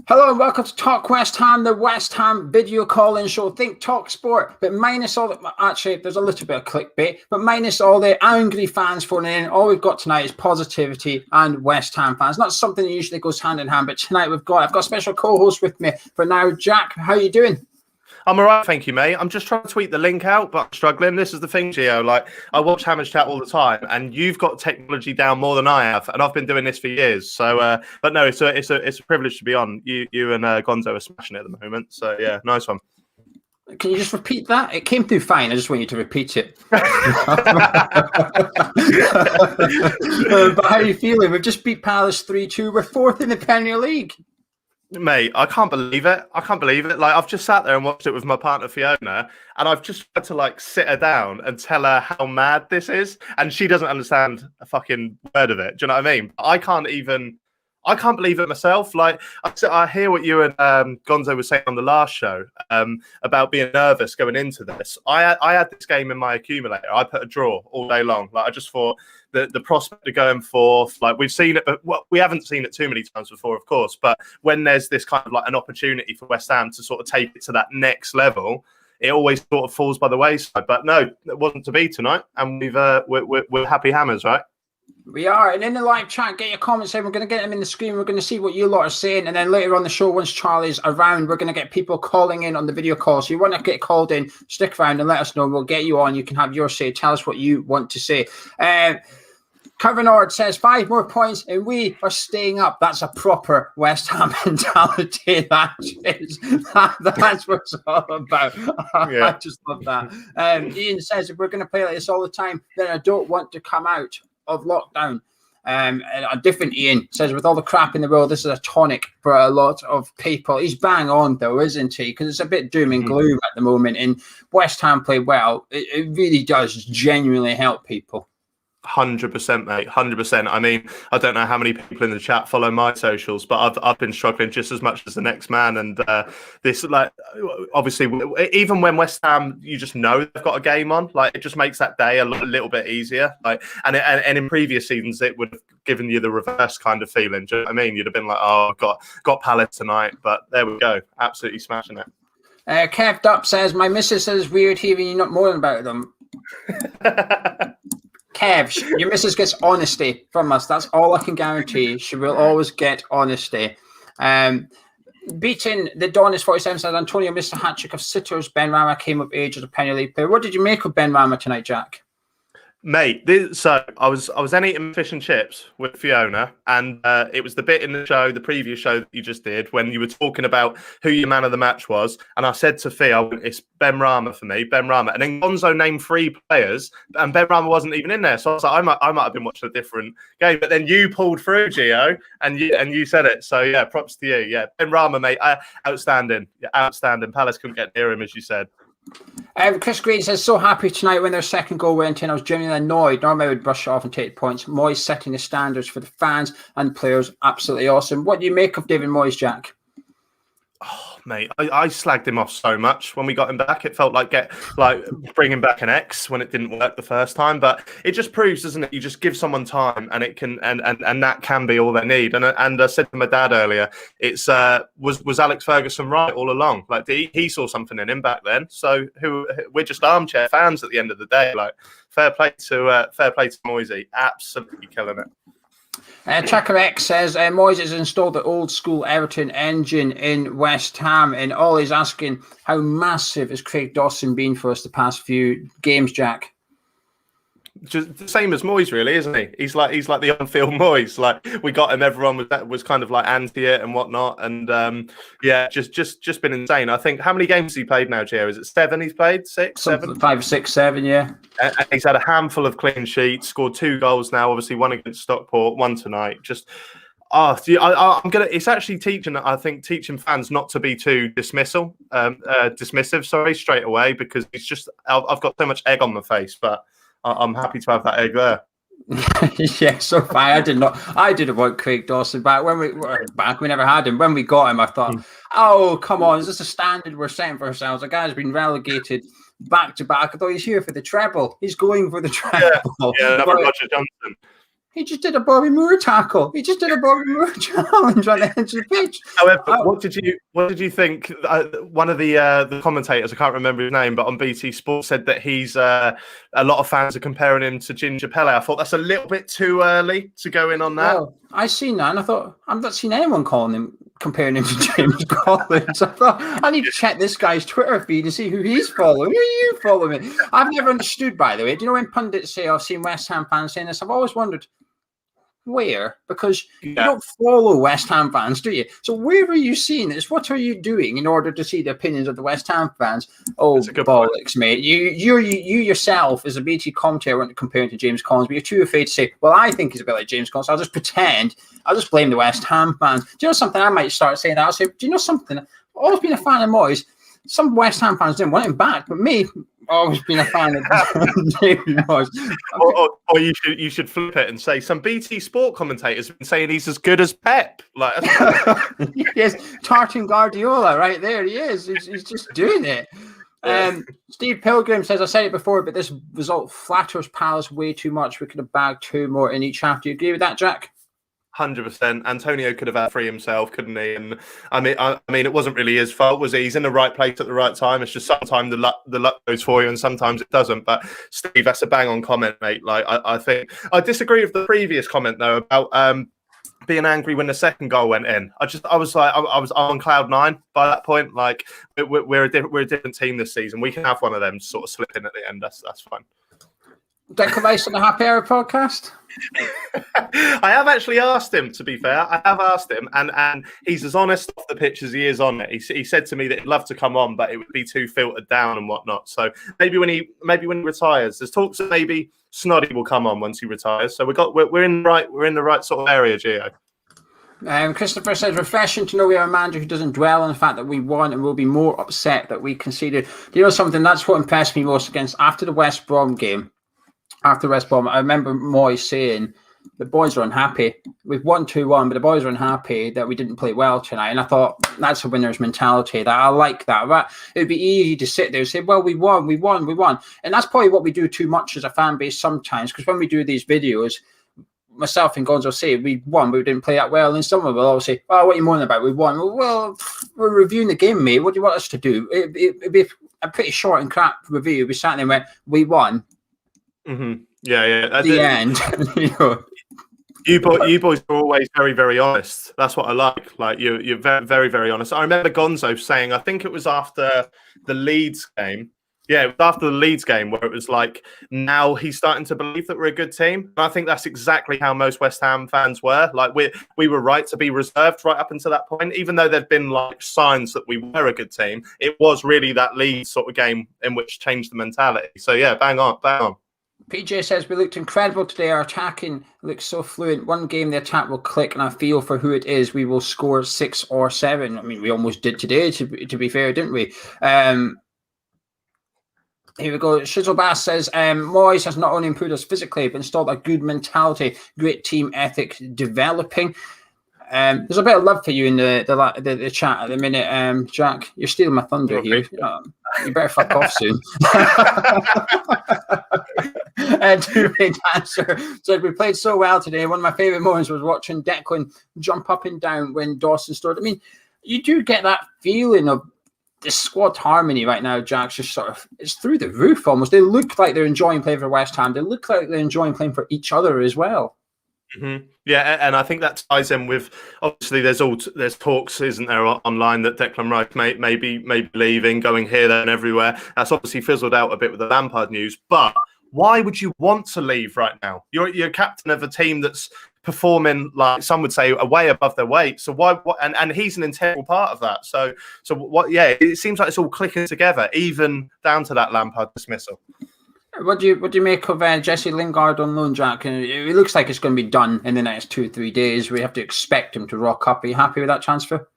Hello and welcome to Talk West Ham, the West Ham video call-in show. Think Talk Sport, but minus all the... Actually, there's a little bit of clickbait, but minus all the angry fans phoning in. All we've got tonight is positivity and West Ham fans. Not something that usually goes hand in hand, but tonight I've got a special co-host with me for now. Jack, how are you doing? I'm all right, thank you, mate. I'm just trying to tweet the link out, but I'm struggling. This is the thing, Gio. Like, I watch hammerschat all the time, and you've got technology down more than I have, and I've been doing this for years. So, but no, it's a privilege to be on. You and Gonzo are smashing it at the moment. So, yeah, nice one. Can you just repeat that? It came through fine. I just want you to repeat it. But how are you feeling? We've just beat Palace 3-2. We're fourth in the Premier League. Mate, I can't believe it. Like, I've just sat there and watched it with my partner Fiona, and I've just had to like sit her down and tell her how mad this is, and she doesn't understand a fucking word of it. Do you know what I mean? I can't believe it myself. Like, I hear what you and Gonzo were saying on the last show about being nervous going into this. I had this game in my accumulator. I put a draw all day long. Like, I just thought the prospect of going forth, like, we've seen it, but we haven't seen it too many times before, of course. But when there's this kind of like an opportunity for West Ham to sort of take it to that next level, it always sort of falls by the wayside. But no, it wasn't to be tonight, and we're happy hammers, right? We are, and in the live chat, get your comments in. We're going to get them in the screen. We're going to see what you lot are saying, and then later on the show, once Charlie's around, we're going to get people calling in on the video call. So you want to get called in, stick around and let us know. We'll get you on. You can have your say. Tell us what you want to say. Kevin Ord says 5 more points and we are staying up. That's a proper West Ham mentality. That's what it's all about. Yeah. I just love that. Ian says if we're going to play like this all the time, then I don't want to come out of lockdown. A different Ian says with all the crap in the world, this is a tonic for a lot of people. He's bang on though, isn't he? Because it's a bit doom and gloom at the moment, and West Ham play well. It really does genuinely help people. 100%, mate. 100%. I mean, I don't know how many people in the chat follow my socials, but I've been struggling just as much as the next man. And this, like, obviously, even when West Ham, you just know they've got a game on, like, it just makes that day a little bit easier. Like, and in previous seasons, it would have given you the reverse kind of feeling. Do you know what I mean? You'd have been like, oh, got Palace tonight, but there we go, absolutely smashing it. Kev Dupp says my missus says weird hearing you not moaning about them. Kev, your missus gets honesty from us. That's all I can guarantee. She will always get honesty. Beating the Donis 47 says Antonio missed a hat-trick of sitters. Benrahma came of age as a Premier League player. What did you make of Benrahma tonight, Jack? Mate, so I was then eating fish and chips with Fiona, and it was the bit in the show, the previous show that you just did, when you were talking about who your man of the match was, and I said to Fia, it's Benrahma for me, Benrahma, and then Gonzo named 3 players, and Benrahma wasn't even in there, so I was like, I might have been watching a different game, but then you pulled through, Gio, and you said it, so yeah, props to you, yeah, Benrahma, mate, outstanding, Palace couldn't get near him, as you said. Chris Green says, so happy tonight when their second goal went in. I was genuinely annoyed. Normally I would brush it off and take points. Moyes setting the standards for the fans and players. Absolutely awesome. What do you make of David Moyes, Jack? Oh, mate, I slagged him off so much when we got him back. It felt like bringing back an ex when it didn't work the first time. But it just proves, doesn't it? You just give someone time, and it can, and that can be all they need. And I said to my dad earlier, it's was Alex Ferguson right all along? Like he saw something in him back then. So we're just armchair fans at the end of the day. Like fair play to Moyes, absolutely killing it. Tracker X says Moyes has installed the old school Everton engine in West Ham, and all he's asking, how massive has Craig Dawson been for us the past few games, Jack? Just the same as Moyes, really, isn't he? He's like the on-field Moyes. Like we got him, everyone was kind of like anti it and whatnot, and yeah, just been insane. I think how many games has he played now, Gio? Is it 7? He's played 6, 7, 5, 6, 7, yeah. And he's had a handful of clean sheets, scored 2 goals now. Obviously, one against Stockport, one tonight. Just I'm gonna. It's actually teaching fans not to be too dismissive. Straight away, because it's just I've got so much egg on my face, but I'm happy to have that egg there. Yeah, so far I didn't want Craig Dawson back. We never had him. When we got him, I thought, oh, come on, is this a standard we're setting for ourselves? A guy's been relegated back to back. I thought he's here for the treble. He's going for the treble. Yeah, another Roger Johnson. He just did a Bobby Moore tackle. He just did a Bobby Moore challenge on the edge of the pitch. However, what did you think? One of the commentators, I can't remember his name, but on BT Sport said that he's a lot of fans are comparing him to Ginger Pele. I thought that's a little bit too early to go in on that. Well, I seen that, and I thought I've not seen anyone comparing him to James Collins. I thought I need to check this guy's Twitter feed to see who he's following. Who are you following? I've never understood, by the way. Do you know when pundits say, I've seen West Ham fans saying this? I've always wondered where, because you don't follow West Ham fans, do you? So where are you seeing this? What are you doing in order to see the opinions of the West Ham fans? Oh, bollocks, mate. You yourself, as a BT commentator, weren't comparing to James Collins, but you're too afraid to say, well, I think he's a bit like James Collins. I'll just pretend. I'll just blame the West Ham fans. Do you know something? I might start saying that. I'll say, do you know something? I've always been a fan of Moyes. Some West Ham fans didn't want him back, but me, always been a fan of James Moyes. Or you should flip it and say some BT Sport commentators have been saying he's as good as Pep. Like, yes, Tartan Guardiola, right there. He is. He's just doing it. Steve Pilgrim says, I said it before, but this result flatters Palace way too much. We could have bagged 2 more in each half. Do you agree with that, Jack? 100%. Antonio could have had 3 himself, couldn't he? And I mean, it wasn't really his fault, was it? He's in the right place at the right time. It's just sometimes the luck goes for you, and sometimes it doesn't. But Steve, that's a bang-on comment, mate. Like, I think I disagree with the previous comment though about being angry when the second goal went in. I was on cloud 9 by that point. Like, we're a different team this season. We can have one of them sort of slip in at the end. That's fine. Declan Rice on the Happy Hour podcast? I have actually asked him, to be fair. I have asked him, and he's as honest off the pitch as he is on it. He said to me that he'd love to come on, but it would be too filtered down and whatnot. So maybe when he retires, there's talks that maybe Snoddy will come on once he retires. So we're in the right sort of area, Gio. Christopher says, refreshing to know we have a manager who doesn't dwell on the fact that we won and will be more upset that we conceded. Do you know something? That's what impressed me most after the West Brom game. After West Brom, I remember Moyes saying the boys are unhappy. We've won 2-1, but the boys are unhappy that we didn't play well tonight. And I thought, that's a winner's mentality. That I like that. But it'd be easy to sit there and say, well, we won. And that's probably what we do too much as a fan base sometimes, because when we do these videos, myself and Gonzo say we won, but we didn't play that well. And someone will always say, oh, what are you moaning about? We won. Well, we're reviewing the game, mate. What do you want us to do? It'd be a pretty short and crap review. We sat there and went, we won. Mm-hmm. Yeah. The end. You boys are always very, very honest. That's what I like. Like you're very, very, very honest. I remember Gonzo saying, I think it was after the Leeds game. Yeah, it was after the Leeds game where it was like, now he's starting to believe that we're a good team. And I think that's exactly how most West Ham fans were. Like we were right to be reserved right up until that point, even though there'd been like signs that we were a good team. It was really that Leeds sort of game in which changed the mentality. So yeah, bang on. PJ says, we looked incredible today. Our attacking looks so fluent. One game, the attack will click, and I feel for who it is, we will score 6 or 7. I mean, we almost did today, to be fair, didn't we? Here we go. Shizzle Bass says, Moyes has not only improved us physically, but installed a good mentality, great team ethic developing. There's a bit of love for you in the chat at the minute, Jack. You're stealing my thunder here. You better fuck off soon. Two-way dancer said, we played so well today. One of my favourite moments was watching Declan jump up and down when Dawson scored. I mean, you do get that feeling of the squad harmony right now, Jack's just sort of, it's through the roof almost. They look like they're enjoying playing for West Ham. They look like they're enjoying playing for each other as well. Mm-hmm. Yeah, and I think that ties in with, obviously there's talks, isn't there, online that Declan Rice may be leaving, going here, there and everywhere. That's obviously fizzled out a bit with the Lampard news, but why would you want to leave right now? You're captain of a team that's performing, like some would say, way above their weight. So why? And he's an integral part of that. So what? Yeah, it seems like it's all clicking together, even down to that Lampard dismissal. What do you make of Jesse Lingard on loan, Jack? It looks like it's going to be done in the next 2-3 days. We have to expect him to rock up. Are you happy with that transfer?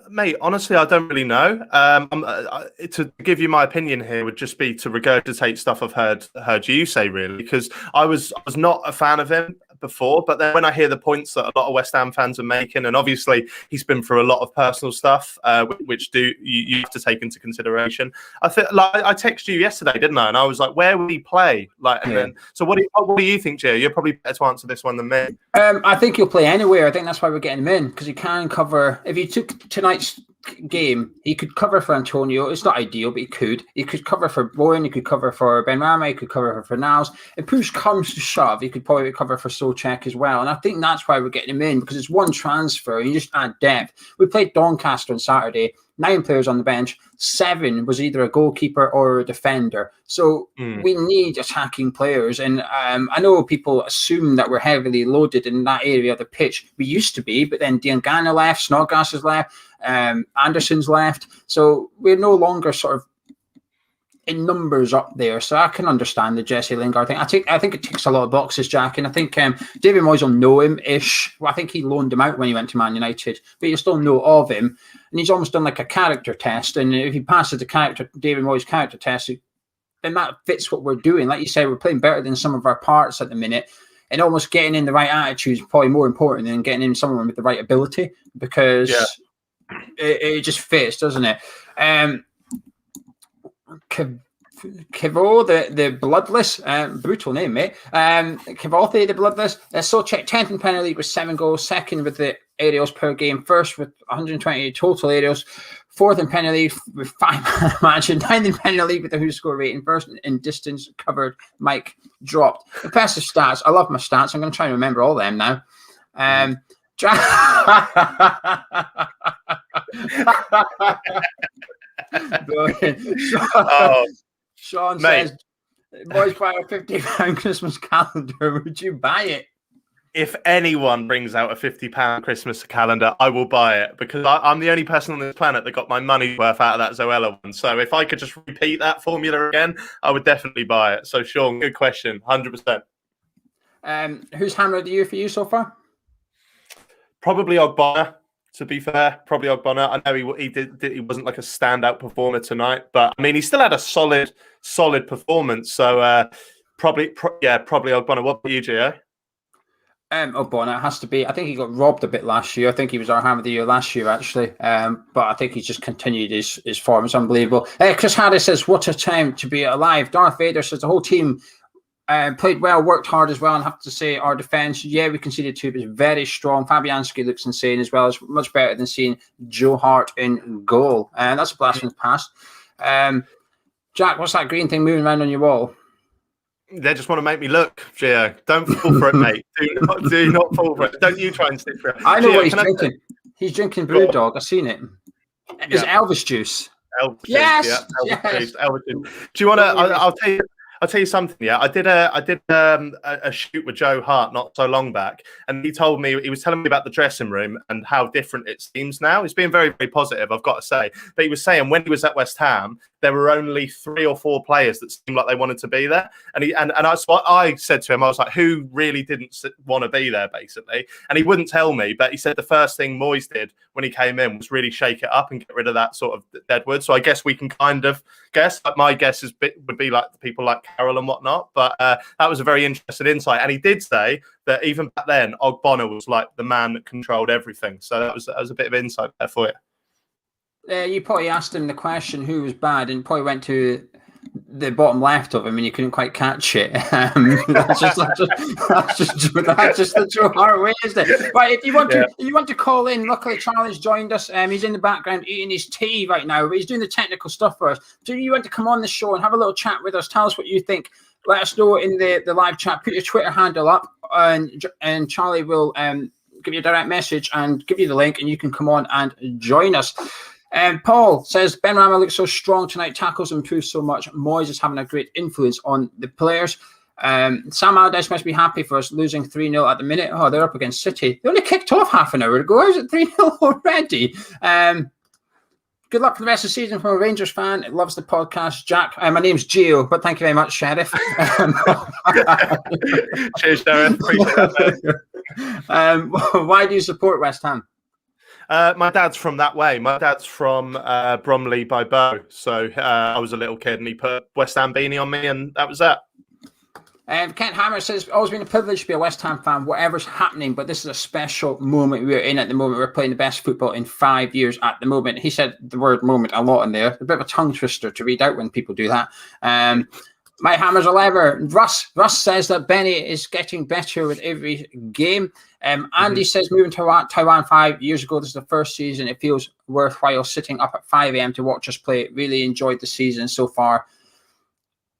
Mate, honestly, I don't really know. To give you my opinion here would just be to regurgitate stuff I've heard you say, really, because I was not a fan of him before, but then when I hear the points that a lot of West Ham fans are making, and obviously he's been through a lot of personal stuff, which you have to take into consideration. I think, like, I texted you yesterday, didn't I? And I was like, where would he play? Like, and then, so what do you think, Gio? You're probably better to answer this one than me. I think he'll play anywhere. I think that's why we're getting him in, because he can cover. If you took tonight's game, he could cover for Antonio. It's not ideal, but he could. He could cover for Bowen. He could cover for Benrahma. He could cover for Niles. If push comes to shove, he could probably cover for Czech as well. And I think that's why we're getting him in, because it's one transfer. And you just add depth. We played Doncaster on Saturday. 9 players on the bench. 7 was either a goalkeeper or a defender. So we need attacking players. And I know people assume that we're heavily loaded in that area of the pitch. We used to be, but then Diangana left, Snodgrass has left, Anderson's left. So we're no longer sort of in numbers up there. So I can understand the Jesse Lingard thing. I think it ticks a lot of boxes, Jack. And I think David Moyes will know him-ish. Well, I think he loaned him out when he went to Man United, but you still know of him. And he's almost done like a character test. And if he passes the David Moyes character test, then that fits what we're doing. Like you said, we're playing better than some of our parts at the minute. And almost getting in the right attitude is probably more important than getting in someone with the right ability, because it just fits, doesn't it? Kivo, the Bloodless, brutal name, mate. Kivothi, the Bloodless. Czech 10th in Premier League with 7 goals, second with the aerials per game, first with 128 total aerials, 4th in Premier League with 5 matches, 9th in Premier League with the who score rating, first in distance covered, Mike dropped. Impressive stats. I love my stats. I'm going to try and remember all them now. Sean says, "Boys, buy a £50 Christmas calendar. Would you buy it?" If anyone brings out a £50 Christmas calendar, I will buy it, because I'm the only person on this planet that got my money worth out of that Zoella one. So if I could just repeat that formula again, I would definitely buy it. So Sean, good question, 100%. Who's hammer of the year for you so far? Probably Ogbonna. To be fair, probably Ogbonna. I know he wasn't like a standout performer tonight, but I mean he still had a solid performance. So probably Ogbonna. What about you, Gio? Ogbonna, it has to be. I think he got robbed a bit last year. I think he was our hammer of the year last year, actually. But I think he's just continued his form. It's unbelievable. Chris Harris says, "What a time to be alive." Darth Vader says the whole team played well, worked hard as well, and have to say our defence, we conceded 2, but it's very strong. Fabianski looks insane as well. It's much better than seeing Joe Hart in goal. And that's a blast from the past. Jack, what's that green thing moving around on your wall? They just want to make me look, Gio. Don't fall for it, mate. Do not fall for it. Don't you try and stick for it. I know Gio, what he's drinking. He's drinking Brewdog. I've seen it. It's Elvis juice. Elvis yes! Juice, Elvis juice. Elvis juice. Do you want to? I'll tell you something. Yeah, I did a shoot with Joe Hart not so long back, and he was telling me about the dressing room and how different it seems now. He's being very, very positive, I've got to say. But he was saying when he was at West Ham, there were only 3 or 4 players that seemed like they wanted to be there. And that's what I said to him. I was like, who really didn't want to be there, basically? And he wouldn't tell me, but he said the first thing Moyes did when he came in was really shake it up and get rid of that sort of deadwood. So I guess we can kind of guess. Like my guess would be like people like Carroll and whatnot. But that was a very interesting insight. And he did say that even back then, Ogbonna was like the man that controlled everything. So that was a bit of insight there for you. You probably asked him the question who was bad, and probably went to the bottom left of him, and you couldn't quite catch it. That's just the Joe Hart way, isn't it? Right, if you want to call in, luckily Charlie's joined us. He's in the background eating his tea right now, but he's doing the technical stuff for us. So you want to come on the show and have a little chat with us? Tell us what you think. Let us know in the live chat. Put your Twitter handle up, and Charlie will give you a direct message and give you the link, and you can come on and join us. Paul says, Benrahma looks so strong tonight, tackles improved so much. Moyes is having a great influence on the players. Sam Allardyce must be happy for us losing 3-0 at the minute. Oh, they're up against City. They only kicked off half an hour ago. How's it 3-0 already? Good luck for the rest of the season from a Rangers fan. It loves the podcast. Jack, my name's Gio, but thank you very much, Sheriff. Cheers, Sheriff. Appreciate that. Why do you support West Ham? My dad's from that way. My dad's from Bromley by Bow. So I was a little kid and he put West Ham beanie on me and that was that. Kent Hammer says, always been a privilege to be a West Ham fan, whatever's happening, but this is a special moment we're in at the moment. We're playing the best football in 5 years at the moment. He said the word moment a lot in there. A bit of a tongue twister to read out when people do that. My Hammers 11. Russ says that Benny is getting better with every game. Andy says, moving to Taiwan 5 years ago, this is the first season. It feels worthwhile sitting up at 5 a.m. to watch us play. Really enjoyed the season so far.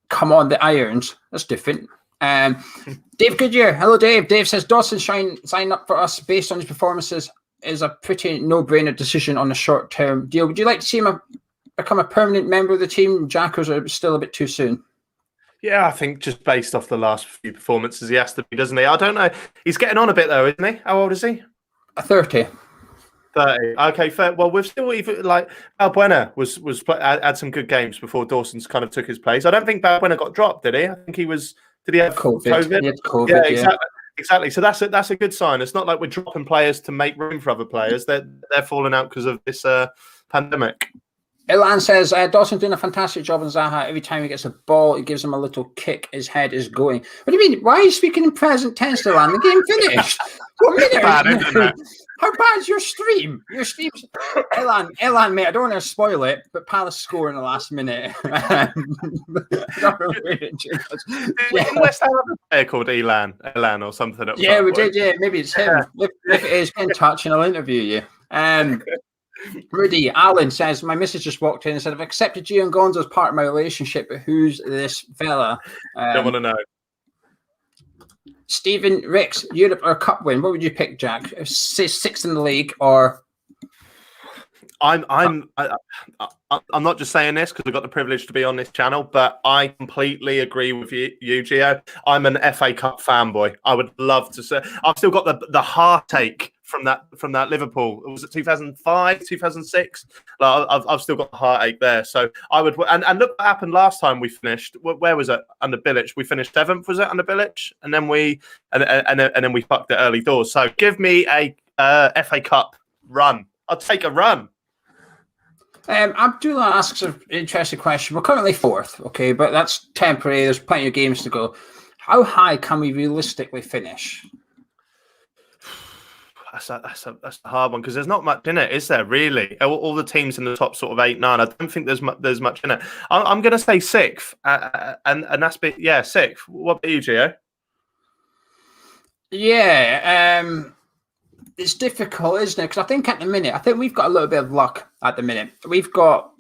Come on, the Irons. That's different. Dave Goodyear. Hello, Dave. Dave says, Dawson sign up for us based on his performances is a pretty no-brainer decision on a short-term deal. Would you like to see him become a permanent member of the team? Jack, or is it still a bit too soon? Yeah, I think just based off the last few performances, he has to be, doesn't he? I don't know. He's getting on a bit, though, isn't he? How old is he? 30. 30. Okay, fair. Well, we've still even like Balbuena had some good games before Dawson's kind of took his place. I don't think Balbuena got dropped, did he? I think he was. Did he have COVID? He had COVID. Yeah, exactly. So that's a good sign. It's not like we're dropping players to make room for other players. They're falling out because of this pandemic. Ilan says, Dawson's doing a fantastic job on Zaha. Every time he gets a ball, he gives him a little kick. His head is going. What do you mean? Why are you speaking in present tense, Ilan? The game finished. What minute? Bad, isn't it? How bad's your stream? Your stream's... Ilan, mate, I don't want to spoil it, but Palace score in the last minute. Didn't West Ham have a player called Elan or something? Yeah, we did, yeah. Maybe it's him. If it is, get in touch and I'll interview you. Rudy Allen says, my missus just walked in and said, I've accepted Gio and Gonzo as part of my relationship, but who's this fella? Don't want to know. Stephen Ricks, Europe or Cup win? What would you pick, Jack? Say sixth in the league, or I'm not just saying this because I've got the privilege to be on this channel, but I completely agree with you, Gio. I'm an FA Cup fanboy. I would love to say I've still got the heartache from that Liverpool. Was it 2005, 2006? Like, I've still got the heartache there. So I would, and look what happened last time we finished. Where was it? Under Bilic, we finished 7th. Was it under Bilic? And then we fucked it early doors. So give me a FA Cup run. I'll take a run. Abdullah asks an interesting question. We're currently 4th, okay, but that's temporary. There's plenty of games to go. How high can we realistically finish? That's a hard one because there's not much in it, is there? Really, all the teams in the top sort of 8, 9. I don't think there's much in it. I'm going to say 6th, and that's 6th. What about you, Gio? Yeah, it's difficult, isn't it? Because I think at the minute, we've got a little bit of luck at the minute. We've not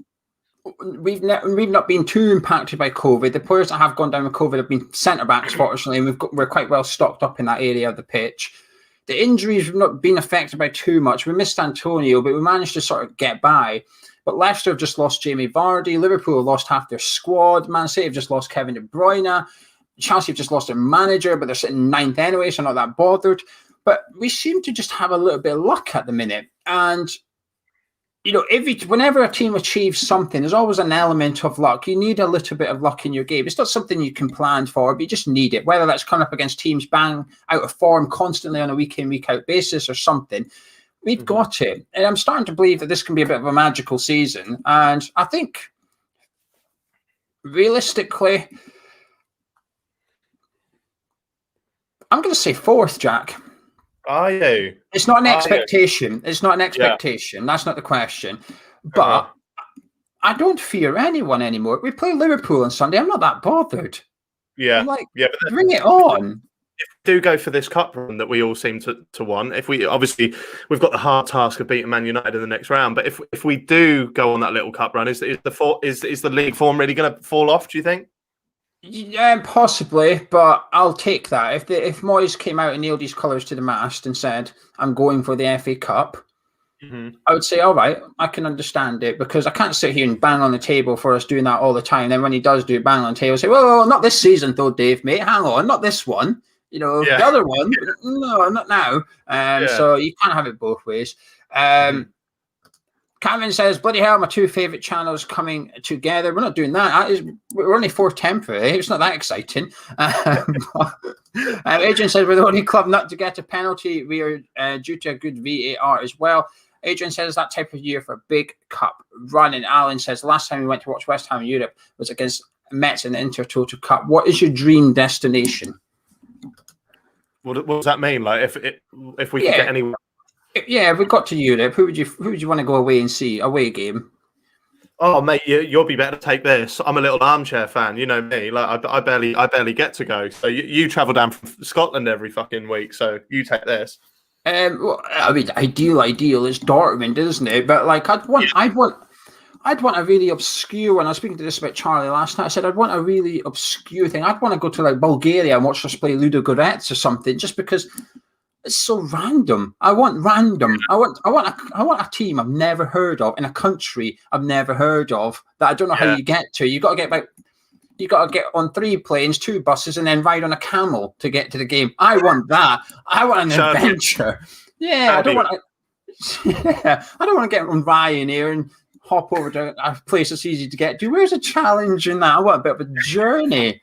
been too impacted by COVID. The players that have gone down with COVID have been centre backs, fortunately, and we're quite well stocked up in that area of the pitch. The injuries have not been affected by too much. We missed Antonio, but we managed to sort of get by. But Leicester have just lost Jamie Vardy. Liverpool have lost half their squad. Man City have just lost Kevin De Bruyne. Chelsea have just lost their manager, but they're sitting 9th anyway, so not that bothered. But we seem to just have a little bit of luck at the minute. And, you know, whenever a team achieves something, there's always an element of luck. You need a little bit of luck in your game. It's not something you can plan for, but you just need it. Whether that's coming up against teams bang out of form constantly on a week in, week out basis or something, we've got it. And I'm starting to believe that this can be a bit of a magical season. And I think, realistically, I'm going to say 4th, Jack. Are you? It's not an expectation. It's not an expectation. Yeah. That's not the question. But I don't fear anyone anymore. We play Liverpool on Sunday. I'm not that bothered. Yeah. But bring it on. If we do go for this cup run that we all seem to want, if we obviously we've got the hard task of beating Man United in the next round, but if we do go on that little cup run, is the league form really going to fall off? Do you think? Yeah, possibly, but I'll take that. If Moyes came out and nailed his colours to the mast and said, I'm going for the FA Cup, I would say, all right, I can understand it, because I can't sit here and bang on the table for us doing that all the time. Then when he does do bang on the table, say, well, not this season though, Dave, mate. Hang on, not this one. You know, the other one, no, not now. So you can't have it both ways. Cameron says, bloody hell, my 2 favourite channels coming together. We're not doing that. We're only 4th temporary. It's not that exciting. Adrian says, we're the only club not to get a penalty. We are due to a good VAR as well. Adrian says, that type of year for a big cup run. And Alan says, the last time we went to watch West Ham in Europe was against Mets in the Intertoto Cup. What is your dream destination? What does that mean? Like, if we could get anyone. Yeah, if we got to Europe, who would you want to go away and see? Away game? Oh, mate, you'll be better to take this. I'm a little armchair fan. You know me. Like, I barely get to go. So you travel down from Scotland every fucking week. So you take this. Well, I mean, ideal is Dortmund, isn't it? But like, I'd want a really obscure one. I was speaking to this about Charlie last night. I said I'd want a really obscure thing. I'd want to go to like Bulgaria and watch us play Ludo Goretz or something, just because it's so random. I want random. I want a team I've never heard of in a country I've never heard of that I don't know how you get to. You got to get on 3 planes, 2 buses, and then ride on a camel to get to the game. I want that. I want an adventure. Yeah, I don't want to get on Ryanair and hop over to a place that's easy to get to. Where's a challenge in that? I want a bit of a journey.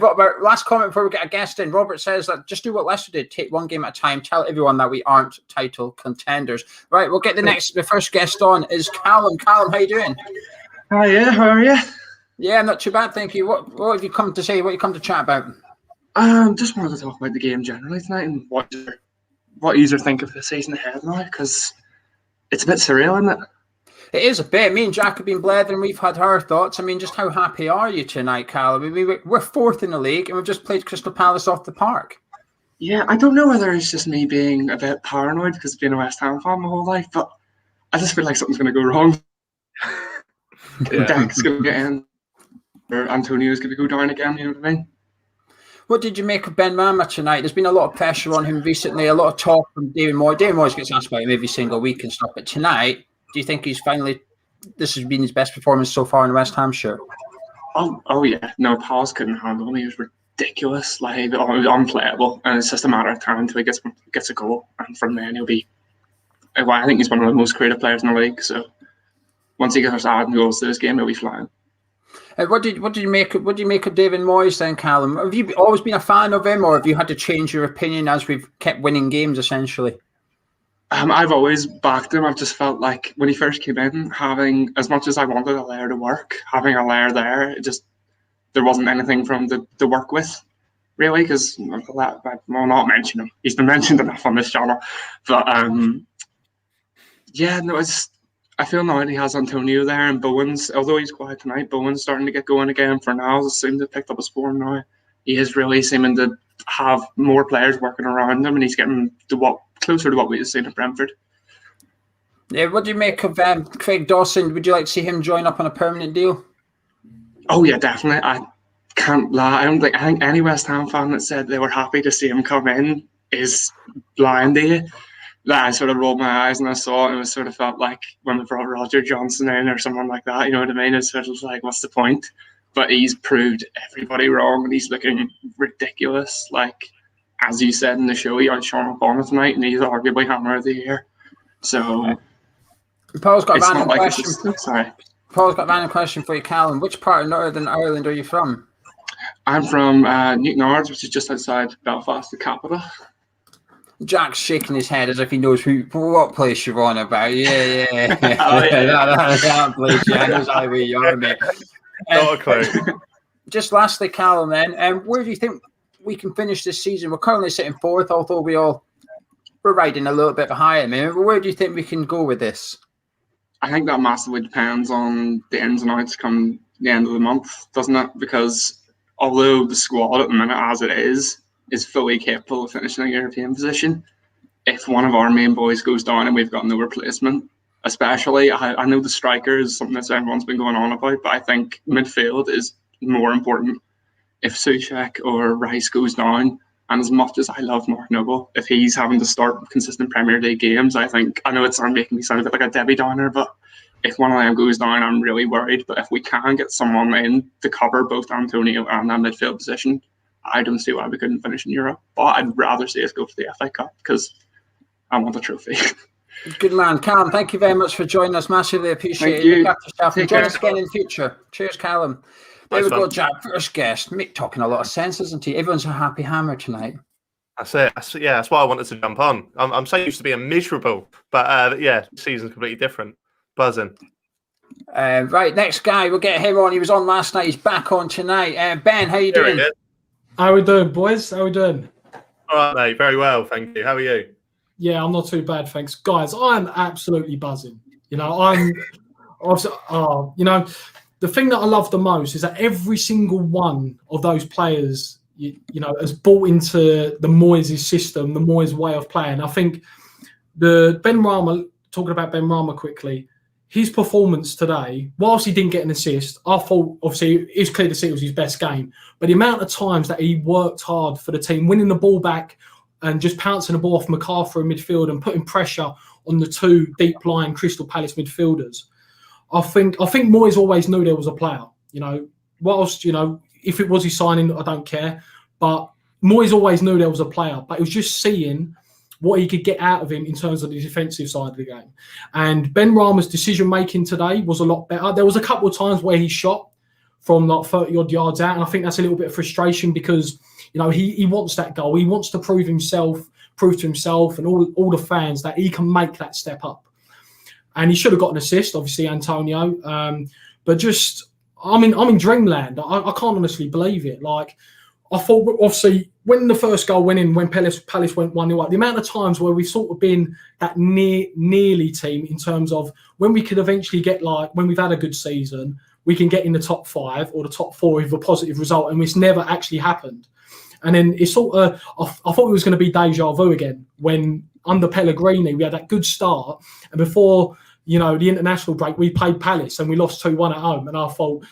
Robert, last comment before we get a guest in. Robert says that just do what Leicester did, take one game at a time, tell everyone that we aren't title contenders. Right, we'll get the first guest on is Callum. Callum, how you doing? Hi, yeah, how are you? Yeah, not too bad, thank you. What have you come to say? What have you come to chat about? Just wanted to talk about the game generally tonight and what you think of the season ahead now, because it's a bit surreal, isn't it? It is a bit. Me and Jack have been blethering. We've had our thoughts. I mean, just how happy are you tonight, Callum? I mean, we're 4th in the league and we've just played Crystal Palace off the park. Yeah, I don't know whether it's just me being a bit paranoid because I've been a West Ham fan my whole life, but I just feel like something's going to go wrong. Denk's going to get in, or Antonio's going to go down again, you know what I mean? What did you make of Benrahma tonight? There's been a lot of pressure on him recently, a lot of talk from David Moyes. David Moyes gets asked about him every single week and stuff, but tonight, do you think this has been his best performance so far in the West Ham shirt? Oh yeah. No, Palace couldn't handle him. He was ridiculous. Like, he was unplayable. And it's just a matter of time until he gets a goal. And from then he'll be... Well, I think he's one of the most creative players in the league. So once he gets adding goals to this game, he'll be flying. What did you make of David Moyes then, Callum? Have you always been a fan of him, or have you had to change your opinion as we've kept winning games, essentially? I've always backed him. I've just felt like when he first came in, having as much as I wanted a layer to work, having a layer there, there wasn't anything for him to work with, really. Because I'll not mention him. He's been mentioned enough on this channel, but yeah, no, I feel now that he has Antonio there and Bowen's. Although he's quiet tonight, Bowen's starting to get going again. For now, it seems to have picked up his form now. He is really seeming to have more players working around him, and he's getting closer to what we've seen at Brentford. Yeah, what do you make of Craig Dawson? Would you like to see him join up on a permanent deal? Oh yeah, definitely. I can't lie. I think any West Ham fan that said they were happy to see him come in is blind to you. That I sort of rolled my eyes and I saw it, and it sort of felt like when we brought Roger Johnson in or someone like that. You know what I mean? It's sort of like, what's the point? But he's proved everybody wrong, and he's looking ridiculous. Like, as you said in the show, he outshone Obama tonight, and he's arguably Hammer of the Year. So, Paul's got a random question. Paul's got a random question for you, Callum. Which part of Northern Ireland are you from? I'm from Newtownards, which is just outside Belfast, the capital. Jack's shaking his head as if he knows what place you're on about. Yeah. Oh, yeah. that place. Yeah, I know exactly where you are, mate. Not a clue. Just lastly, Callum, then, where do you think we can finish this season? We're currently sitting 4th, although we're riding a little bit behind him. Where do you think we can go with this? I think that massively depends on the ins and outs come the end of the month, doesn't it? Because although the squad at the minute, as it is fully capable of finishing a European position, if one of our main boys goes down and we've got no replacement, especially, I know the striker is something that everyone's been going on about, but I think midfield is more important. If Souček or Rice goes down, and as much as I love Mark Noble, if he's having to start consistent Premier League games, I know it's making me sound a bit like a Debbie Downer, but if one of them goes down, I'm really worried. But if we can get someone in to cover both Antonio and that midfield position, I don't see why we couldn't finish in Europe. But I'd rather see us go for the FA Cup because I want the trophy. Good man, Callum. Thank you very much for joining us. Massively appreciate it. Look after yourself and join us again in the future. Cheers, Callum. There we go, Jack. First guest. Mick talking a lot of sense, isn't he? Everyone's a happy Hammer tonight. That's it. That's why I wanted to jump on. I'm so used to being miserable, but yeah, the season's completely different. Buzzing. Right, next guy, we'll get him on. He was on last night. He's back on tonight. Ben, how you doing? How we doing, boys? How we doing? All right, mate. Very well, thank you. How are you? Yeah, I'm not too bad, thanks, guys. I'm absolutely buzzing. You know, the thing that I love the most is that every single one of those players, you know, has bought into the Moyes' system, the Moyes way of playing. I think talking about Benrahma quickly, his performance today, whilst he didn't get an assist, I thought, obviously, it's clear to see it was his best game. But the amount of times that he worked hard for the team, winning the ball back and just pouncing the ball off McArthur in midfield and putting pressure on the two deep-lying Crystal Palace midfielders, I think Moyes always knew there was a player. You know, whilst, you know, if it was his signing, I don't care. But Moyes always knew there was a player. But it was just seeing what he could get out of him in terms of the defensive side of the game. And Benrahma's decision-making today was a lot better. There was a couple of times where he shot from like 30-odd yards out, and I think that's a little bit of frustration because, you know, he wants that goal. He wants to prove to himself and all the fans that he can make that step up. And he should have got an assist, obviously, Antonio. But just, I'm in dreamland. I can't honestly believe it. Like, I thought, obviously, when the first goal went in, when Palace went 1-0 up, the amount of times where we've sort of been that nearly team in terms of when we could eventually get, like, when we've had a good season, we can get in the top 5 or the top 4 with a positive result, and it's never actually happened. And then it's sort of, I thought it was going to be deja vu again when under Pellegrini we had that good start, and before, you know, the international break we played Palace and we lost 2-1 at home, and I thought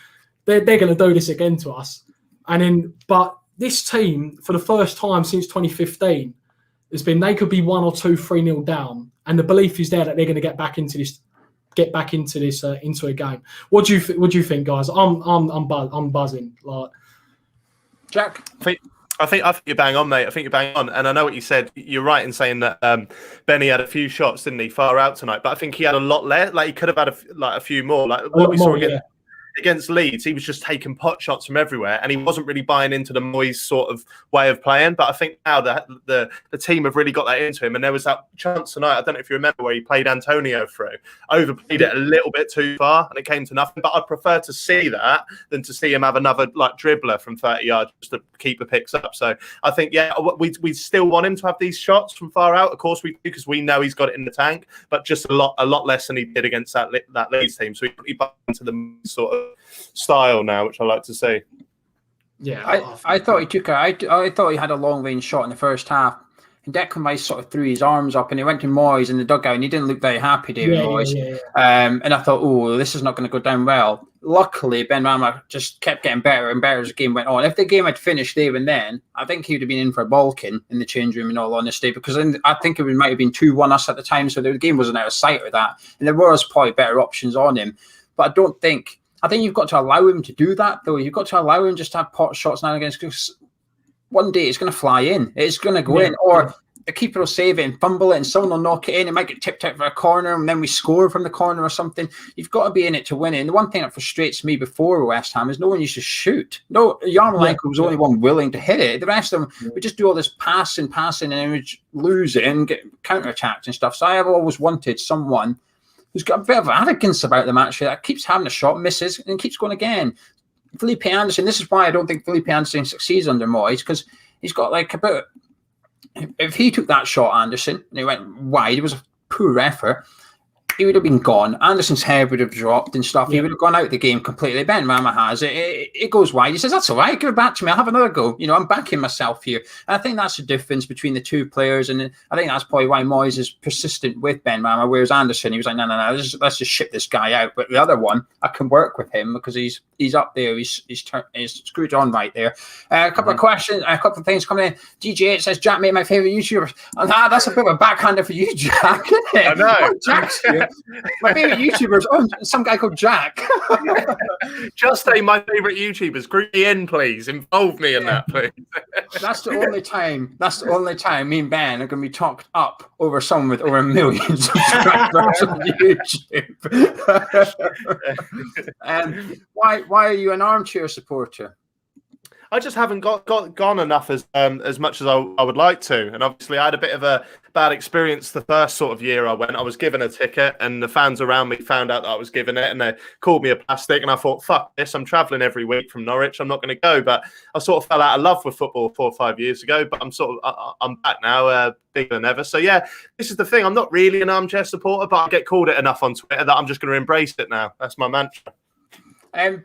they're going to do this again to us. And then, but this team, for the first time since 2015, has been they could be 1 or 2, 3-0 down, and the belief is there that they're going to get back into a game. What do you think, guys? I'm buzzing. Like, Jack, I think you're bang on, mate. I think you're bang on, and I know what you said. You're right in saying that Benny had a few shots, didn't he, far out tonight? But I think he had a lot less. Like, he could have had a few more. Like what we saw against Leeds, he was just taking pot shots from everywhere, and he wasn't really buying into the Moyes sort of way of playing. But I think now that the team have really got that into him, and there was that chance tonight, I don't know if you remember, where he played Antonio through, overplayed it a little bit too far, and it came to nothing. But I'd prefer to see that than to see him have another like dribbler from 30 yards just to keep the picks up. So I think, yeah, we still want him to have these shots from far out. Of course we do, because we know he's got it in the tank, but just a lot less than he did against that Leeds team. So he back into the sort of style now, which I like to see. Yeah, I thought he took I thought he had a long range shot in the first half, and Declan Rice sort of threw his arms up, and he went to Moyes in the dugout, and he didn't look very happy, David Moyes. Yeah. And I thought, oh, this is not going to go down well. Luckily, Benrahma just kept getting better and better as the game went on. If the game had finished there and then, I think he would have been in for a balking in the change room, in all honesty, because I think it might have been 2-1 us at the time, so the game wasn't out of sight of that, and there was probably better options on him. But I think you've got to allow him to do that, though. You've got to allow him just to have pot shots now and again, because one day it's going to fly in. It's going to go in, or the keeper will save it and fumble it, and someone will knock it in. It might get tipped out for a corner, and then we score from the corner or something. You've got to be in it to win it. And the one thing that frustrates me before West Ham is no one used to shoot. No, Yarmolenko was the only one willing to hit it. The rest of them would just do all this passing, and then we'd lose it and get counter-attacked and stuff. So I have always wanted someone who's got a bit of arrogance about them, actually, that keeps having a shot, misses, and keeps going again. Felipe Anderson, this is why I don't think Felipe Anderson succeeds under Moyes, because he's got like about, if he took that shot, Anderson, and he went wide, it was a poor effort, he would have been gone. Anderson's head would have dropped and stuff. He would have gone out the game completely. Benrahma has it. It goes wide. He says, that's all right. Give it back to me. I'll have another go. You know, I'm backing myself here. And I think that's the difference between the two players. And I think that's probably why Moyes is persistent with Benrahma, whereas Anderson, he was like, no, let's just ship this guy out. But the other one, I can work with him because he's up there. He's screwed on right there. A couple of questions, a couple of things coming in. GG8 says, Jack made my favourite YouTuber. Oh, that's a bit of a backhander for you, Jack, isn't it? I know. Oh, Jack's here. My favourite YouTubers, some guy called Jack. Just say my favourite YouTubers. Group me in, please. Involve me in that, please. That's the only time me and Ben are going to be talked up over someone with over 1 million subscribers on YouTube. Why are you an armchair supporter? I just haven't gone enough as much as I would like to. And obviously, I had a bit of a bad experience the first sort of year I went. I was given a ticket, and the fans around me found out that I was given it, and they called me a plastic. And I thought, fuck this! I'm travelling every week from Norwich. I'm not going to go. But I sort of fell out of love with football 4 or 5 years ago. But I'm back now, bigger than ever. So yeah, this is the thing. I'm not really an armchair supporter, but I get called it enough on Twitter that I'm just going to embrace it now. That's my mantra.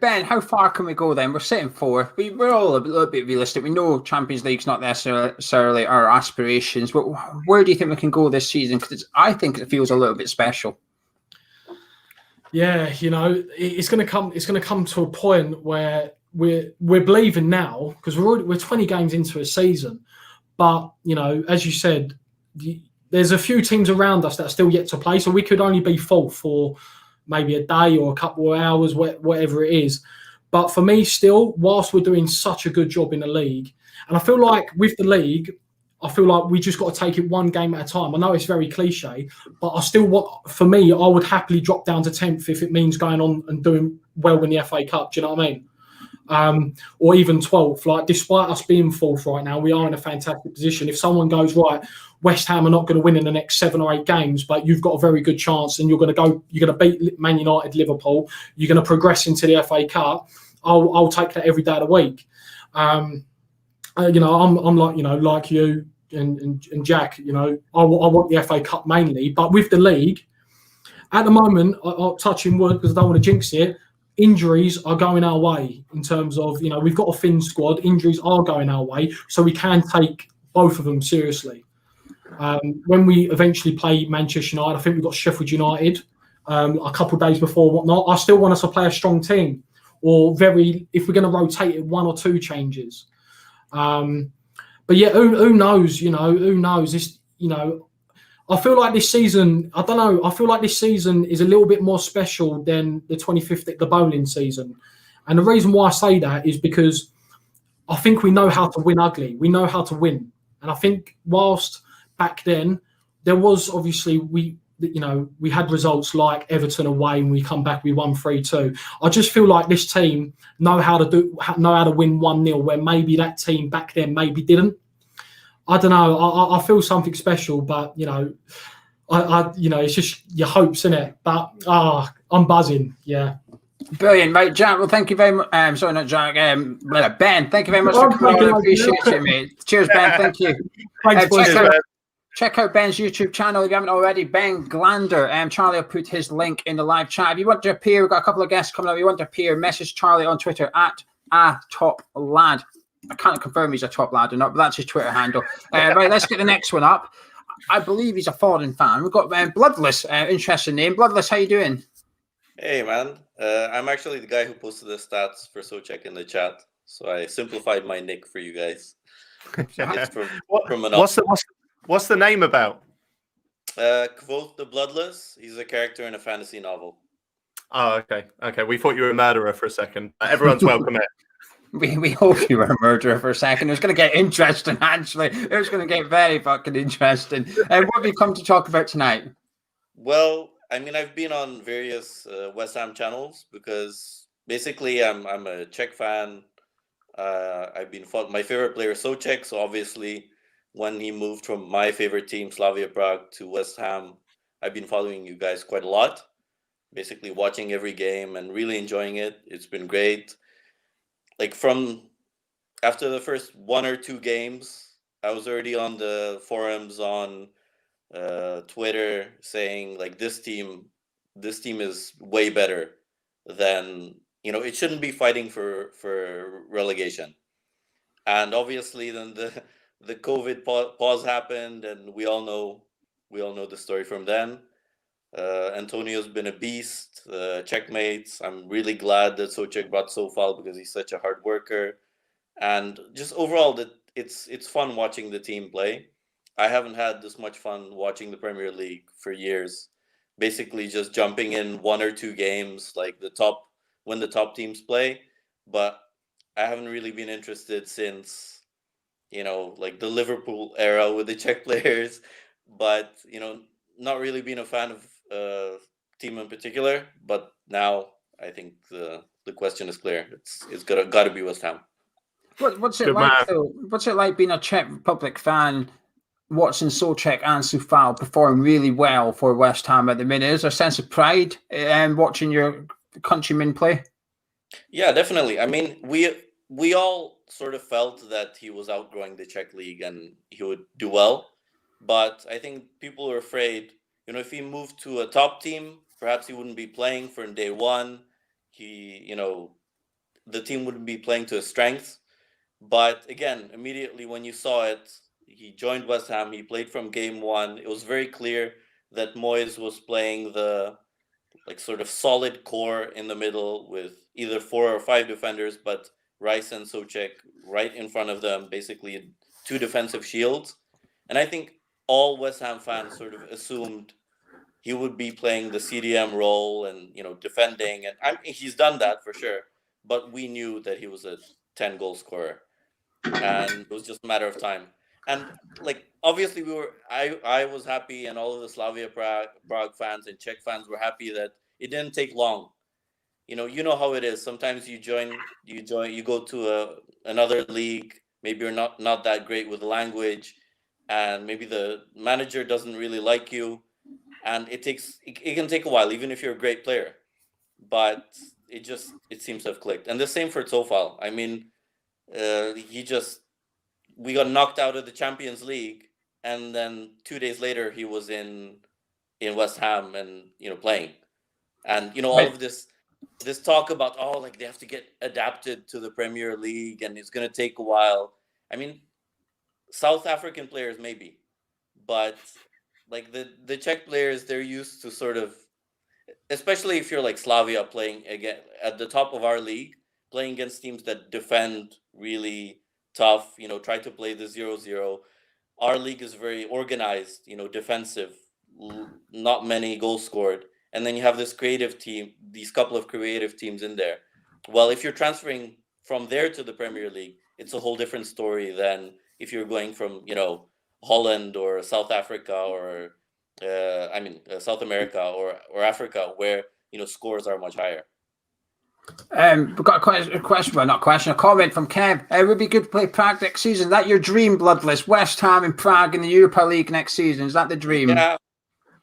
Ben, how far can we go then? We're sitting fourth. We're all a little bit realistic. We know Champions League's not necessarily our aspirations, but where do you think we can go this season? Because I think it feels a little bit special. Yeah, it's going to come. It's going to come to a point where we're believing now, because we're 20 games into a season. But as you said, there's a few teams around us that are still yet to play, so we could only be fourth for maybe a day or a couple of hours, whatever it is. But for me, still, whilst we're doing such a good job in the league, and I feel like with the league, I feel like we just got to take it one game at a time. I know it's very cliche, but I still for me, I would happily drop down to 10th if it means going on and doing well in the FA Cup. Do you know what I mean? Or even 12th. Like, despite us being fourth right now, we are in a fantastic position. If someone goes, right, West Ham are not going to win in the next 7 or 8 games, but you've got a very good chance, and you're going to beat Man United, Liverpool, you're going to progress into the FA Cup, I'll take that every day of the week. I'm like you and Jack. I want the FA Cup mainly, but with the league at the moment, I'll touching wood because I don't want to jinx it. Injuries are going our way in terms of we've got a thin squad. Injuries are going our way, so we can take both of them seriously. When we eventually play Manchester United, I think we've got Sheffield United a couple of days before, whatnot. I still want us to play a strong team, or if we're going to rotate it, 1 or 2 changes. But yeah, who knows? Who knows? This, I feel like this season, I don't know. I feel like this season is a little bit more special than the 2015, the bowling season. And the reason why I say that is because I think we know how to win ugly. We know how to win. And I think whilst back then, there was obviously we had results like Everton away, and we come back, we won 3-2. I just feel like this team know how to win 1-0, where maybe that team back then maybe didn't. I don't know. I feel something special, but it's just your hopes, isn't it? But I'm buzzing. Yeah. Brilliant, mate. Jack, well, thank you very much. Sorry, not Jack. Ben, thank you very much for coming on. I appreciate it, mate. Cheers, Ben. Thank you. Thanks, check out Ben's YouTube channel if you haven't already. Ben Glander. Charlie will put his link in the live chat. If you want to appear, we've got a couple of guests coming up. If you want to appear, message Charlie on Twitter at @toplad. I can't confirm he's a top lad or not, but that's his Twitter handle. Right, let's get the next one up. I believe he's a foreign fan. We've got Bloodless. Interesting name. Bloodless, how you doing? Hey, man. I'm actually the guy who posted the stats for Czech in the chat, so I simplified my nick for you guys. It's from an What's the name about? Kvothe the Bloodless. He's a character in a fantasy novel. Oh, okay. We thought you were a murderer for a second. Everyone's welcome here. We hope you were a murderer for a second. It was going to get interesting, actually. It was going to get very fucking interesting. What have you come to talk about tonight? Well, I mean, I've been on various West Ham channels because basically I'm a Czech fan. My favorite player is Czech, so obviously when he moved from my favorite team, Slavia Prague, to West Ham, I've been following you guys quite a lot. Basically watching every game and really enjoying it. It's been great. Like from after the first 1 or 2 games, I was already on the forums on Twitter saying like this team is way better than it shouldn't be fighting for relegation. And obviously then the COVID pause happened, and we all know the story from then. Antonio's been a beast. Checkmates. I'm really glad that Souček brought so far because he's such a hard worker, and just overall that it's fun watching the team play. I haven't had this much fun watching the Premier League for years. Basically, just jumping in 1 or 2 games like when the top teams play, but I haven't really been interested since like the Liverpool era with the Czech players, but not really been a fan of team in particular, but now I think the question is clear. It's got to be West Ham. What's it Good like man. though? What's it like being a Czech Republic fan, watching Souček and Soufal perform really well for West Ham at the minute? Is there a sense of pride watching your countrymen play? Yeah, definitely. I mean, we all sort of felt that he was outgrowing the Czech league and he would do well. But I think people were afraid, if he moved to a top team, perhaps he wouldn't be playing from day one. The team wouldn't be playing to his strengths. But again, immediately when you saw it, he joined West Ham. He played from game one. It was very clear that Moyes was playing the sort of solid core in the middle with either 4 or 5 defenders, but Rice and Souček right in front of them, basically 2 defensive shields. And I think all West Ham fans sort of assumed he would be playing the CDM role and, defending. And he's done that for sure. But we knew that he was a 10-goal scorer. And it was just a matter of time. And obviously I was happy, and all of the Slavia Prague fans and Czech fans were happy that it didn't take long. You know how it is. Sometimes you go to another league. Maybe you're not that great with the language, and maybe the manager doesn't really like you, and it can take a while, even if you're a great player. But it seems to have clicked. And the same for Soufal. I mean, we got knocked out of the Champions League, and then 2 days later he was in West Ham and playing. And all of this talk about they have to get adapted to the Premier League and it's going to take a while. I mean, South African players maybe, but the Czech players, they're used to sort of, especially if you're like Slavia playing again at the top of our league, playing against teams that defend really tough, try to play the 0-0. Our league is very organized, defensive, not many goals scored. And then you have this creative team, these couple of creative teams in there. Well, if you're transferring from there to the Premier League, it's a whole different story than if you're going from, Holland or South Africa or, South America or Africa, where, scores are much higher. We've got a comment from Kev. It would be good to play Prague next season. Is that your dream, Bloodless? West Ham and Prague in the Europa League next season. Is that the dream? Yeah.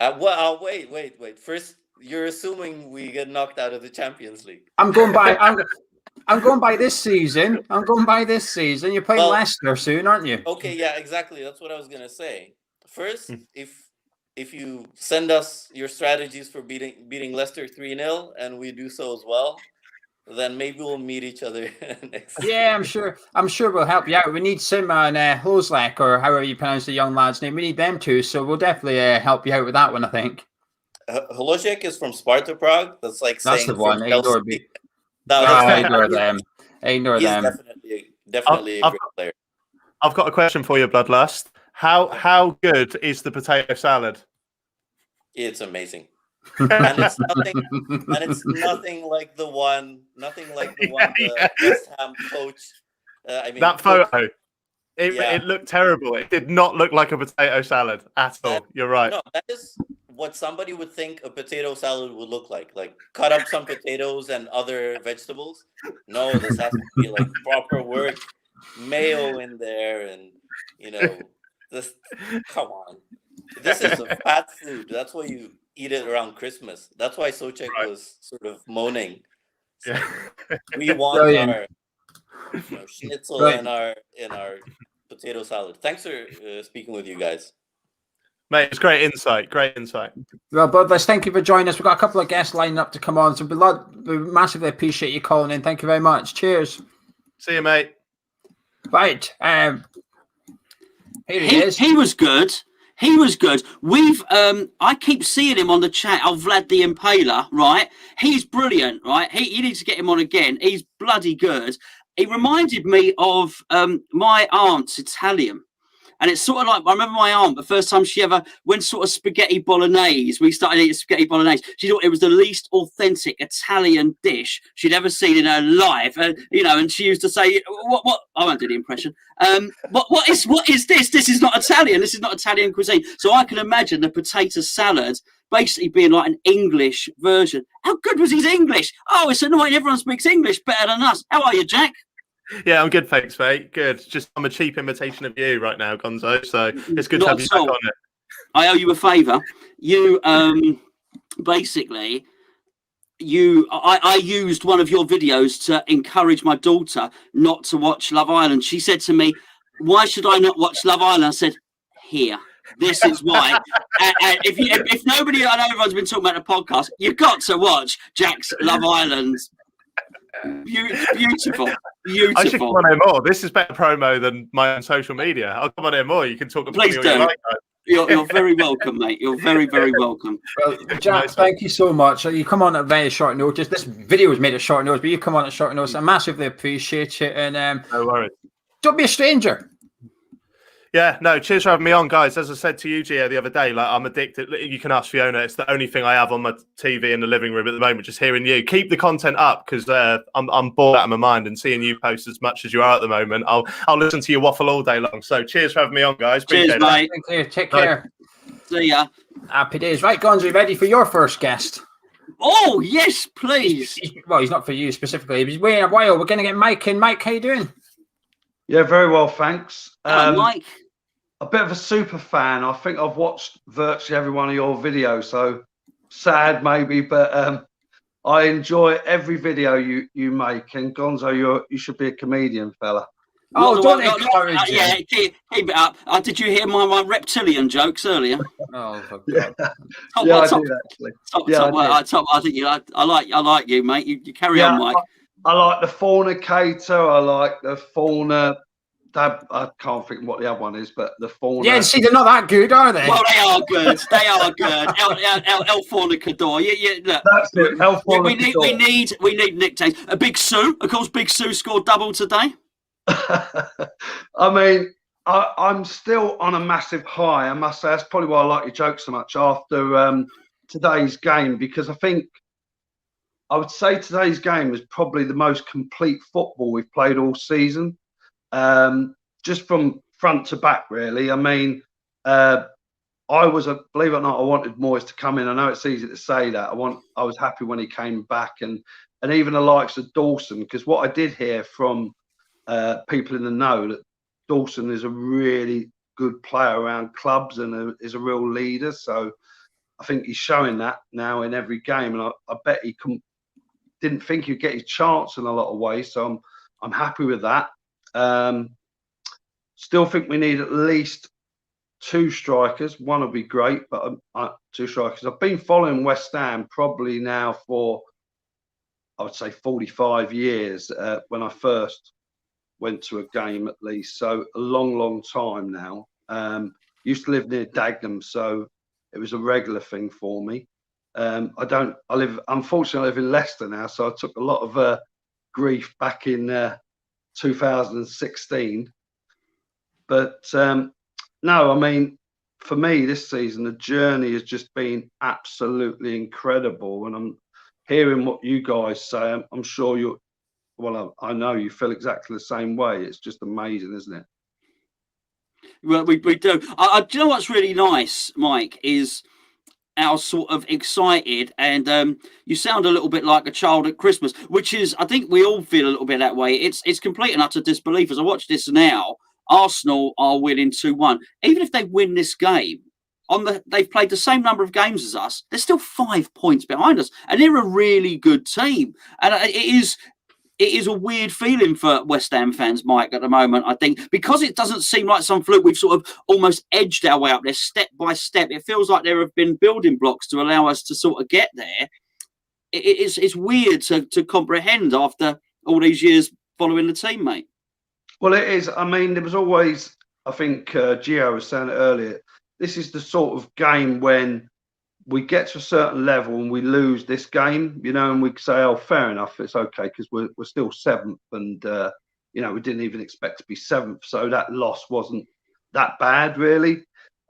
Wait. First, you're assuming we get knocked out of the Champions League. I'm going by this season. You're playing Leicester soon, aren't you? Okay, yeah, exactly. That's what I was gonna say. First, if you send us your strategies for beating Leicester 3-0, and we do so as well, then maybe we'll meet each other next. Yeah, I'm sure we'll help you out. We need Sima and Hoslek, or however you pronounce the young lad's name. We need them too, so we'll definitely help you out with that one, I think. Holojek is from Sparta Prague. That's the one. Ignore them. Ignore them. Definitely a great player. I've got a question for you, Bloodlust. How good is the potato salad? It's amazing. And it's nothing like the one the West Ham coach. That photo, it looked terrible. It did not look like a potato salad at all. You're right. No, that is what somebody would think a potato salad would look like. Like, cut up some potatoes and other vegetables. No, this has to be like proper work, mayo in there, and this. Come on, this is a fat food. That's why you eat it around Christmas. That's why Souček was sort of moaning. So we want our schnitzel and our potato salad. Thanks for speaking with you guys. Mate, it's great insight. Well, Bloodless, thank you for joining us. We've got a couple of guests lining up to come on, so we massively appreciate you calling in. Thank you very much. Cheers. See you, mate. Right. Here he is. He was good. We've I keep seeing him on the chat. Vlad the Impaler, right? He's brilliant, right? You need to get him on again. He's bloody good. He reminded me of my aunt's Italian. And it's sort of like, I remember my aunt, the first time she ever went sort of spaghetti bolognese, we started eating spaghetti bolognese. She thought it was the least authentic Italian dish she'd ever seen in her life. And she used to say, what? I won't do the impression. What is this? This is not Italian. This is not Italian cuisine. So I can imagine the potato salad basically being like an English version. How good was his English? Oh, it's annoying. Everyone speaks English better than us. How are you, Jack? Yeah, I'm good, thanks, mate. Good. Just I'm a cheap imitation of you right now, Gonzo. So it's good to Not have you at back all. on it. I owe you a favour. You basically. I used one of your videos to encourage my daughter not to watch Love Island. She said to me, "Why should I not watch Love Island?" I said, "Here, this is why." And if nobody, I know everyone's been talking about the podcast. You've got to watch Jack's Love Island. Beautiful. I should come on here more. This is better promo than my own social media. I'll come on here more. You can talk about Please do. You're very welcome, mate. You're very, very welcome. Well, Jack, thank you so much. You come on at very short notice. This video was made at short notice, but you come on at short notice. I massively appreciate it. And no worries. Don't be a stranger. Yeah, no, cheers for having me on, guys. As I said to you, Gio, the other day, like I'm addicted. You can ask Fiona. It's the only thing I have on my TV in the living room at the moment, just hearing you. Keep the content up because I'm bored out of my mind, and seeing you post as much as you are at the moment, I'll listen to you waffle all day long. So cheers for having me on, guys. Cheers, mate. Thank you. Take care. See ya. Happy days. Right, Gonzo, ready for your first guest? Oh, yes, please. Well, he's not for you specifically. He's waiting a while. We're going to get Mike in. Mike, how you doing? Yeah, very well, thanks. Hello, Mike. A bit of a super fan. I think I've watched virtually every one of your videos, so sad maybe, but I enjoy every video you make. And Gonzo, you should be a comedian, fella. Oh, don't encourage him. Yeah, keep it up. Did you hear my reptilian jokes earlier? Oh, for yeah. God. I did actually. I like you, mate. You carry on, Mike. I like the fornicator. I like the fauna. I can't think what the other one is, but the fauna. Yeah, see, they're not that good, are they? Well, they are good. They are good. El Fornicador. Yeah. Look, that's it. El Fornicador. We need nicknames. Big Sue, of course. Big Sue scored double today. I mean, I'm still on a massive high. I must say that's probably why I like your jokes so much after today's game, because I think I would say today's game was probably the most complete football we've played all season. Just from front to back, really. I mean, believe it or not, I wanted Moyes to come in. I know it's easy to say that. I was happy when he came back, and even the likes of Dawson, because what I did hear from people in the know that Dawson is a really good player around clubs and is a real leader. So I think he's showing that now in every game, and I bet he didn't think he'd get his chance in a lot of ways. So I'm happy with that. Still think we need at least 2 strikers. One would be great, but 2 strikers. I've been following West Ham probably now for, I would say, 45 years. When I first went to a game, at least, so a long time now. Used to live near Dagenham, so it was a regular thing for me. Unfortunately, I live in Leicester now, so I took a lot of grief back in 2016, but no, I mean, for me this season the journey has just been absolutely incredible, and I'm hearing what you guys say. I'm sure I know you feel exactly the same way. It's just amazing, isn't it? Well, we do. Do you know what's really nice, Mike, is our sort of excited, and you sound a little bit like a child at Christmas, which is, I think we all feel a little bit that way. It's complete and utter disbelief. As I watch this now, Arsenal are winning 2-1. Even if they win this game, they've played the same number of games as us, they're still 5 points behind us, and they're a really good team. And it is a weird feeling for West Ham fans, Mike, at the moment, I think, because it doesn't seem like some fluke. We've sort of almost edged our way up there step by step. It feels like there have been building blocks to allow us to sort of get there. It's weird to comprehend after all these years following the team, mate. Well, it is. I mean, there was always, I think Gio was saying it earlier, this is the sort of game when we get to a certain level and we lose this game, and we say, oh, fair enough, it's okay, because we're still 7th, and we didn't even expect to be 7th, so that loss wasn't that bad, really,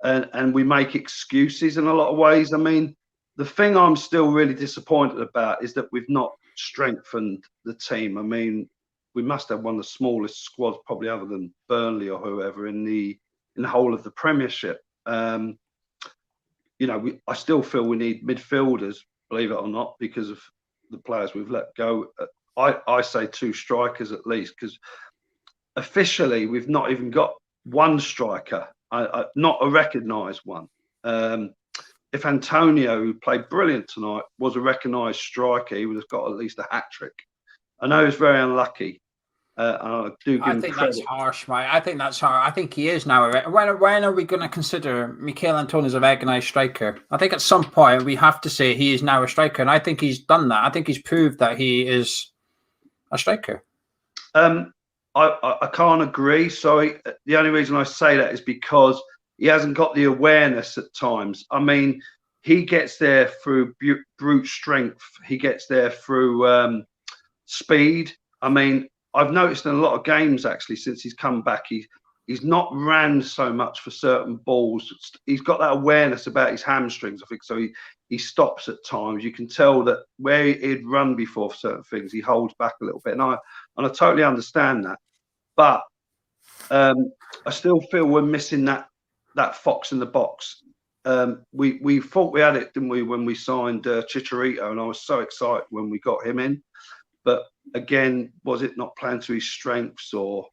and we make excuses in a lot of ways. I mean, the thing I'm still really disappointed about is that we've not strengthened the team. I mean, we must have one of the smallest squads, probably other than Burnley or whoever, in the whole of the Premiership. I still feel we need midfielders, believe it or not, because of the players we've let go. I say 2 strikers at least, because officially, we've not even got one striker, not a recognised one. If Antonio, who played brilliant tonight, was a recognised striker, he would have got at least a hat-trick. I know he's very unlucky. I do give him think credit. that's harsh, mate. I think that's harsh. I think he is now. When are we going to consider Mikel Antonio as a recognised striker? I think at some point we have to say he is now a striker, and I think he's done that. I think he's proved that he is a striker. I can't agree. Sorry. The only reason I say that is because he hasn't got the awareness at times. I mean, he gets there through brute strength. He gets there through speed. I mean, I've noticed in a lot of games, actually, since he's come back, he's not ran so much for certain balls. He's got that awareness about his hamstrings, I think. So he stops at times. You can tell that where he'd run before for certain things, he holds back a little bit. And I totally understand that. But I still feel we're missing that fox in the box. We thought we had it, didn't we, when we signed Chicharito, and I was so excited when we got him in. But again, was it not playing to his strengths, or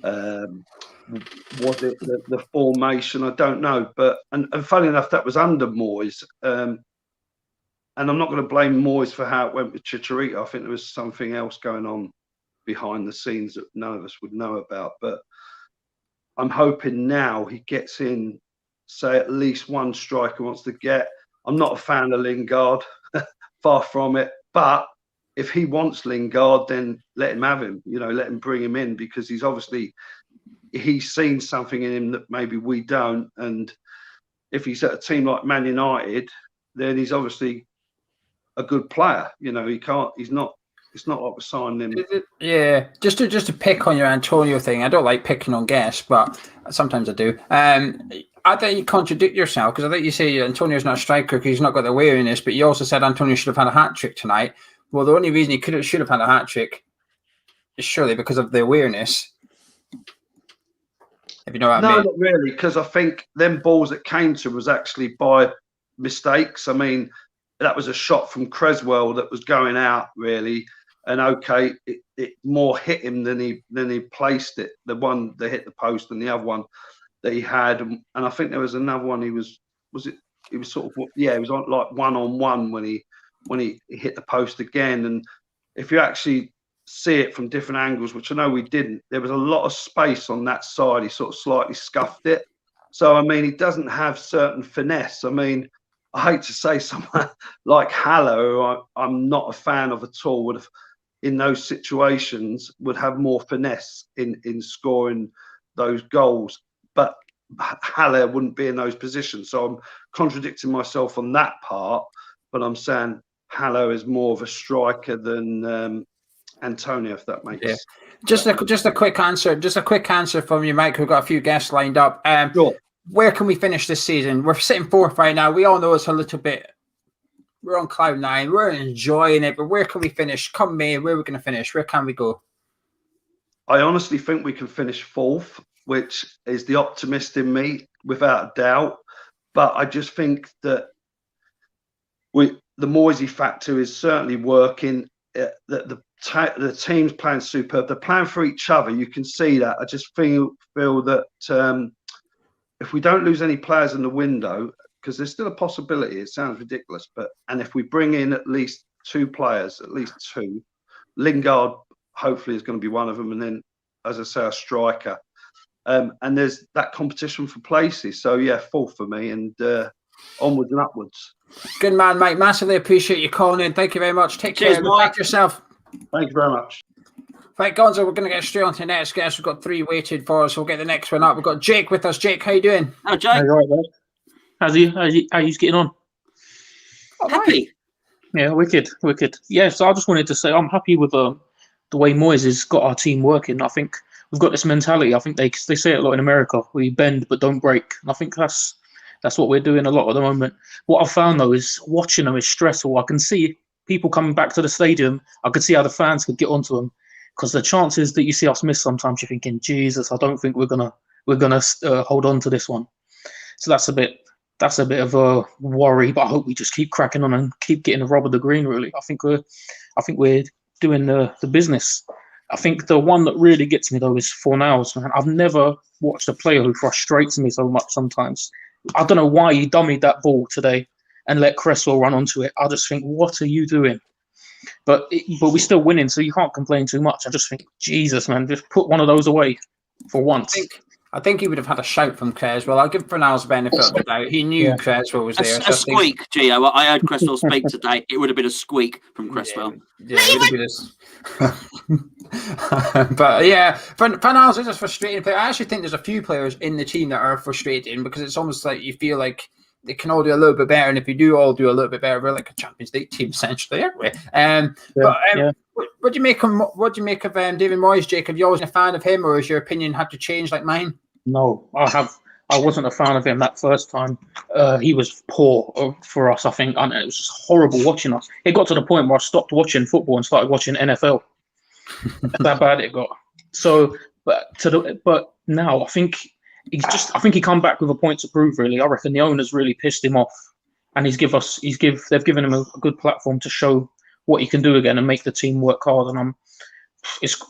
was it the formation? I don't know. But and funny enough, that was under Moyes. And I'm not going to blame Moyes for how it went with Chicharito. I think there was something else going on behind the scenes that none of us would know about. But I'm hoping now he gets in, say, at least one striker wants to get. I'm not a fan of Lingard, far from it. But if he wants Lingard, then let him have him. You know, let him bring him in, because he's seen something in him that maybe we don't. And if he's at a team like Man United, then he's obviously a good player. You know, he's not. It's not like we're signing him. Yeah, just to pick on your Antonio thing. I don't like picking on guests, but sometimes I do. I think you contradict yourself, because I think you say Antonio's not a striker because he's not got the awareness, but you also said Antonio should have had a hat-trick tonight. Well, the only reason he should have had a hat-trick is surely because of the awareness. If you know what I mean. No, not really, because I think them balls that came to was actually by mistakes. I mean, that was a shot from Creswell that was going out, really. And okay, it more hit him than he placed it. The one that hit the post, and the other one that he had, and I think there was another one. He was sort of, yeah, it was like 1-on-1 when he hit the post again. And if you actually see it from different angles, which I know we didn't, there was a lot of space on that side. He sort of slightly scuffed it. So I mean, he doesn't have certain finesse. I mean, I hate to say someone like Haller, who I'm not a fan of at all, would have, in those situations, would have more finesse in scoring those goals. But Haller wouldn't be in those positions. So I'm contradicting myself on that part, but I'm saying Haller is more of a striker than Antonio, if that makes sense. Just a quick answer from you, Mike. We've got a few guests lined up. Sure. Where can we finish this season? We're sitting fourth right now. We all know it's a little bit. We're on cloud nine. We're enjoying it, but where can we finish? Come May, where are we going to finish? Where can we go? I honestly think we can finish fourth, which is the optimist in me, without a doubt. But I just think that the Moyes factor is certainly working. The team's playing superb. They're playing for each other. You can see that. I just feel that if we don't lose any players in the window, because there's still a possibility, it sounds ridiculous, and if we bring in at least two players, Lingard hopefully is going to be one of them, and then, as I say, a striker. And there's that competition for places. So yeah, fourth for me, and onwards and upwards. Good man, Mike. Massively appreciate you calling in. Thank you very much. Take care. Look after yourself. Thank you very much. Right, Gonzo, we're going to get straight on to the next guest. We've got 3 waited for us. We'll get the next one up. We've got Jake with us. Jake, how you doing? Hello, Jake. How's you getting on? Oh, Happy. Yeah, wicked. Yeah, so I just wanted to say I'm happy with the way Moyes has got our team working. I think we've got this mentality. I think they say it a lot in America. We bend but don't break. And I think that's what we're doing a lot at the moment. What I found though is watching them is stressful. I can see people coming back to the stadium. I could see how the fans could get onto them, because the chances that you see us miss sometimes, you're thinking, Jesus, I don't think we're gonna hold on to this one. So that's a bit of a worry, but I hope we just keep cracking on and keep getting the rub of the green. Really, I think we're doing the business. I think the one that really gets me though is Fornals, man. I've never watched a player who frustrates me so much sometimes. I don't know why he dummied that ball today and let Cresswell run onto it. I just think, what are you doing? But we're still winning, so you can't complain too much. I just think, Jesus, man, just put one of those away for once. I think he would have had a shout from Cresswell. I'll give Fornals the benefit of the doubt. He knew Cresswell was there. A squeak, Gio. I heard Cresswell speak today. It would have been a squeak from Cresswell. Yeah, it would have been this. But yeah, Fornals is a frustrating player. I actually think there's a few players in the team that are frustrating because it's almost like you feel like they can all do a little bit better, and if you do all do a little bit better, we're like a Champions League team essentially, aren't we? What do you make of David Moyes, Jake? Have you always been a fan of him, or has your opinion had to change like mine? No, I wasn't a fan of him that first time. He was poor for us, I think, and it was just horrible watching us. It got to the point where I stopped watching football and started watching NFL. That's how bad it got. So, but now I think he come back with a point to prove. Really, I reckon the owners really pissed him off, and they've given him a good platform to show what he can do again and make the team work hard. And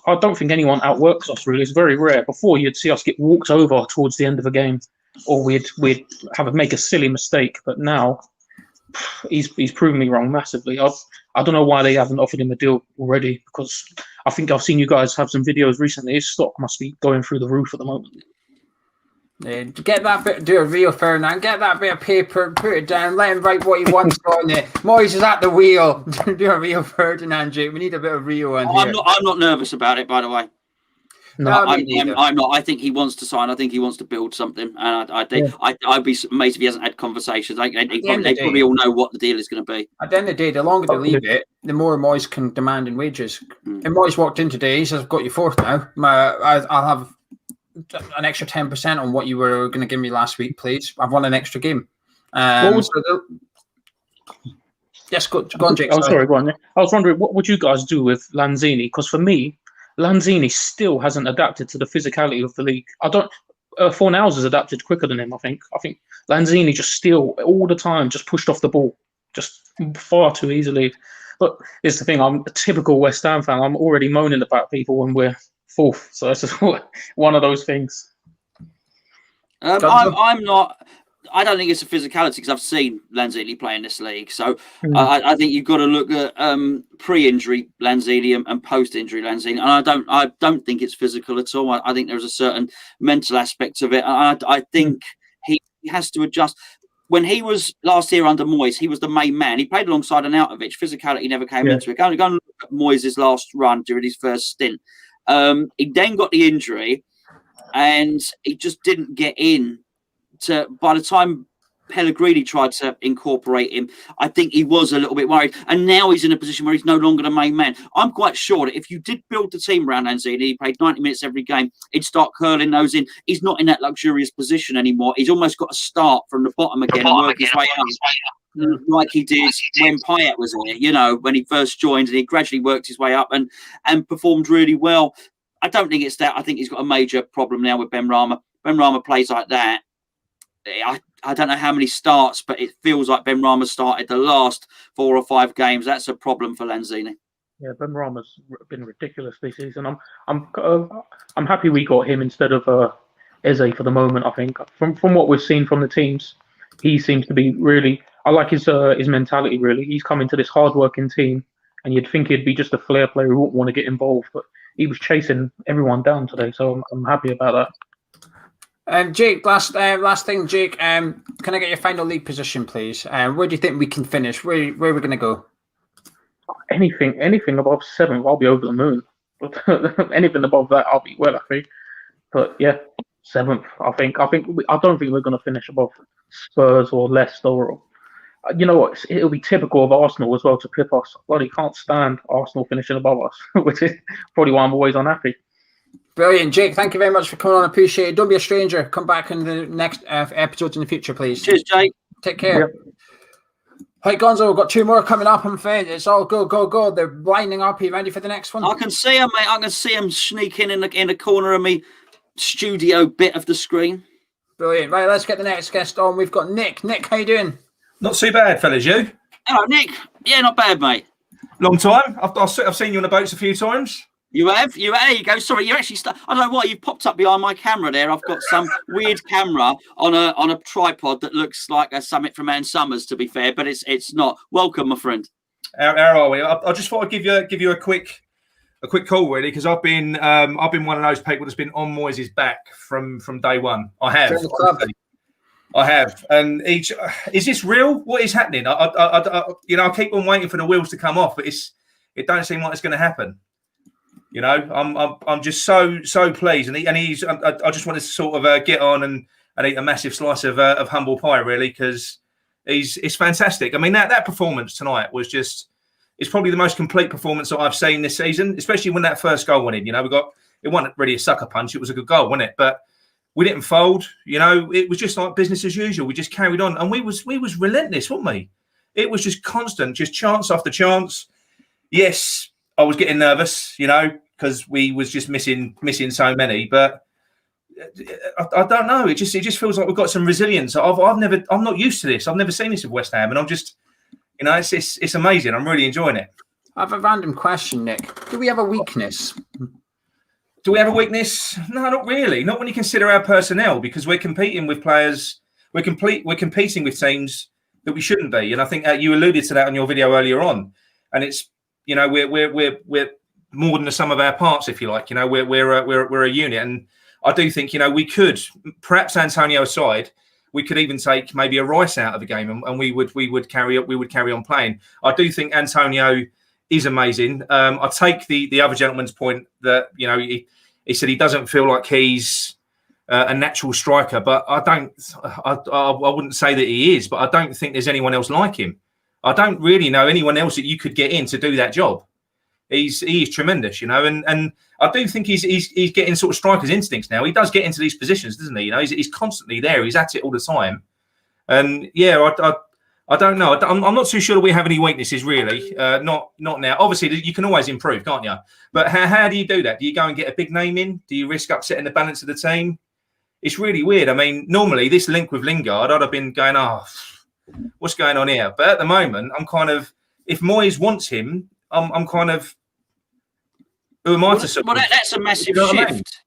I don't think anyone outworks us really. It's very rare. Before you'd see us get walked over towards the end of a game, or we'd make a silly mistake. But now he's proven me wrong massively. I don't know why they haven't offered him a deal already, because I think I've seen you guys have some videos recently. His stock must be going through the roof at the moment. Yeah, get that bit, do a real Ferdinand, get that bit of paper, put it down, let him write what he wants on it. Moyes is at the wheel. Do a real Ferdinand, Jake. We need a bit of real one here. I'm not nervous about it, by the way. No, I'm not. I think he wants to sign. I think he wants to build something, and I think I'd be amazed if he hasn't had conversations. They probably all know what the deal is going to be. At the end of the day, the longer they leave it, the more Moyes can demand in wages. And Moyes walked in today. He says, "I've got you fourth now. I'll have an extra 10% on what you were going to give me last week, please. I've won an extra game." Yes, go on, Jake. Sorry, go on. I was wondering, what would you guys do with Lanzini? Because for me, Lanzini still hasn't adapted to the physicality of the league. Fornals has adapted quicker than him, I think. I think Lanzini just still, all the time, just pushed off the ball, just far too easily. But here's the thing, I'm a typical West Ham fan. I'm already moaning about people when we're fourth. So it's just one of those things. I'm not... I don't think it's a physicality because I've seen Lanzini play in this league. So I think you've got to look at pre-injury Lanzini and post-injury Lanzini. And I don't think it's physical at all. I think there's a certain mental aspect of it. I think he has to adjust. When he was last year under Moyes, he was the main man. He played alongside Arnautovic. Physicality never came into it. Go and look at Moyes' last run during his first stint. He then got the injury and he just didn't get in. By the time Pellegrini tried to incorporate him, I think he was a little bit worried. And now he's in a position where he's no longer the main man. I'm quite sure that if you did build the team around Lanzini, he played 90 minutes every game, he'd start curling those in. He's not in that luxurious position anymore. He's almost got to start from the bottom again and work his way up. Like he did when Payet was here, when he first joined, and he gradually worked his way up and performed really well. I don't think it's that. I think he's got a major problem now with Benrahma. Benrahma plays like that. I don't know how many starts, but it feels like Benrahma started the last 4 or 5 games. That's a problem for Lanzini. Yeah, Benrahma's been ridiculous this season. I'm happy we got him instead of Eze for the moment. I think from what we've seen from the teams, he seems to be really. I like his mentality. Really, he's come into this hard-working team, and you'd think he'd be just a flair player who wouldn't want to get involved, but he was chasing everyone down today. So I'm happy about that. Jake, last thing, Jake. Can I get your final league position, please? Where do you think we can finish? Where are we going to go? Anything above 7th, I'll be over the moon. Anything above that, I'll be well happy. But yeah, 7th. I don't think we're going to finish above Spurs or Leicester. Or, you know what? It'll be typical of Arsenal as well to pip us. Bloody can't stand Arsenal finishing above us, which is probably why I'm always unhappy. Brilliant, Jake. Thank you very much for coming on. I appreciate it. Don't be a stranger. Come back in the next episodes in the future, please. Cheers, Jake. Take care. Yep. Right, Gonzo, we've got 2 more coming up. I'm afraid it's all go. They're lining up. Are you ready for the next one? I can see him, mate. I can see him sneaking in the corner of me studio bit of the screen. Brilliant. Right, let's get the next guest on. We've got Nick. Nick, how you doing? Not too bad, fellas. You? Hello, Nick. Yeah, not bad, mate. Long time. I've seen you on the boats a few times. You have? There you go. Sorry, you actually. I don't know why you popped up behind my camera there. I've got some weird camera on a tripod that looks like a Summit from Ann Summers, to be fair, but it's not. Welcome, my friend. How are we? I just thought I'd give you a quick call, really, because I've been one of those people that's been on Moyes' back from day one. I have, and is this real? What is happening? I keep on waiting for the wheels to come off, but it don't seem like it's going to happen. You know, I'm just so pleased, and he's. I just wanted to sort of get on and eat a massive slice of humble pie, really, because it's fantastic. I mean, that performance tonight was just. It's probably the most complete performance that I've seen this season, especially when that first goal went in. You know, it wasn't really a sucker punch; it was a good goal, wasn't it? But we didn't fold. You know, it was just like business as usual. We just carried on, and we was relentless, weren't we? It was just constant, just chance after chance. Yes, I was getting nervous, you know, because we was just missing so many. But I don't know. It just feels like we've got some resilience. I'm not used to this. I've never seen this with West Ham, and I'm just. You know, it's amazing. I'm really enjoying it. I have a random question, Nick. Do we have a weakness? Do we have a weakness? No, not really. Not when you consider our personnel, because we're competing with players. We're competing with teams that we shouldn't be. And I think you alluded to that on your video earlier on. And it's, you know, we're more than the sum of our parts, if you like. You know, we're a unit. And I do think, you know, we could, perhaps Antonio aside. We could even take maybe a Rice out of the game, and we would carry on playing. I do think Antonio is amazing. I take the other gentleman's point that, you know, he said he doesn't feel like he's a natural striker, but I wouldn't say that he is, but I don't think there's anyone else like him. I don't really know anyone else that you could get in to do that job. He is tremendous, you know, and I do think he's getting sort of striker's instincts now. He does get into these positions, doesn't he? You know, he's constantly there. He's at it all the time. And yeah, I don't know. I'm not too sure that we have any weaknesses, really. Not now. Obviously, you can always improve, can't you? But how do you do that? Do you go and get a big name in? Do you risk upsetting the balance of the team? It's really weird. I mean, normally this link with Lingard, I'd have been going, what's going on here? But at the moment, I'm kind of, if Moyes wants him, I'm kind of, who am I to support? Well, that's a massive shift.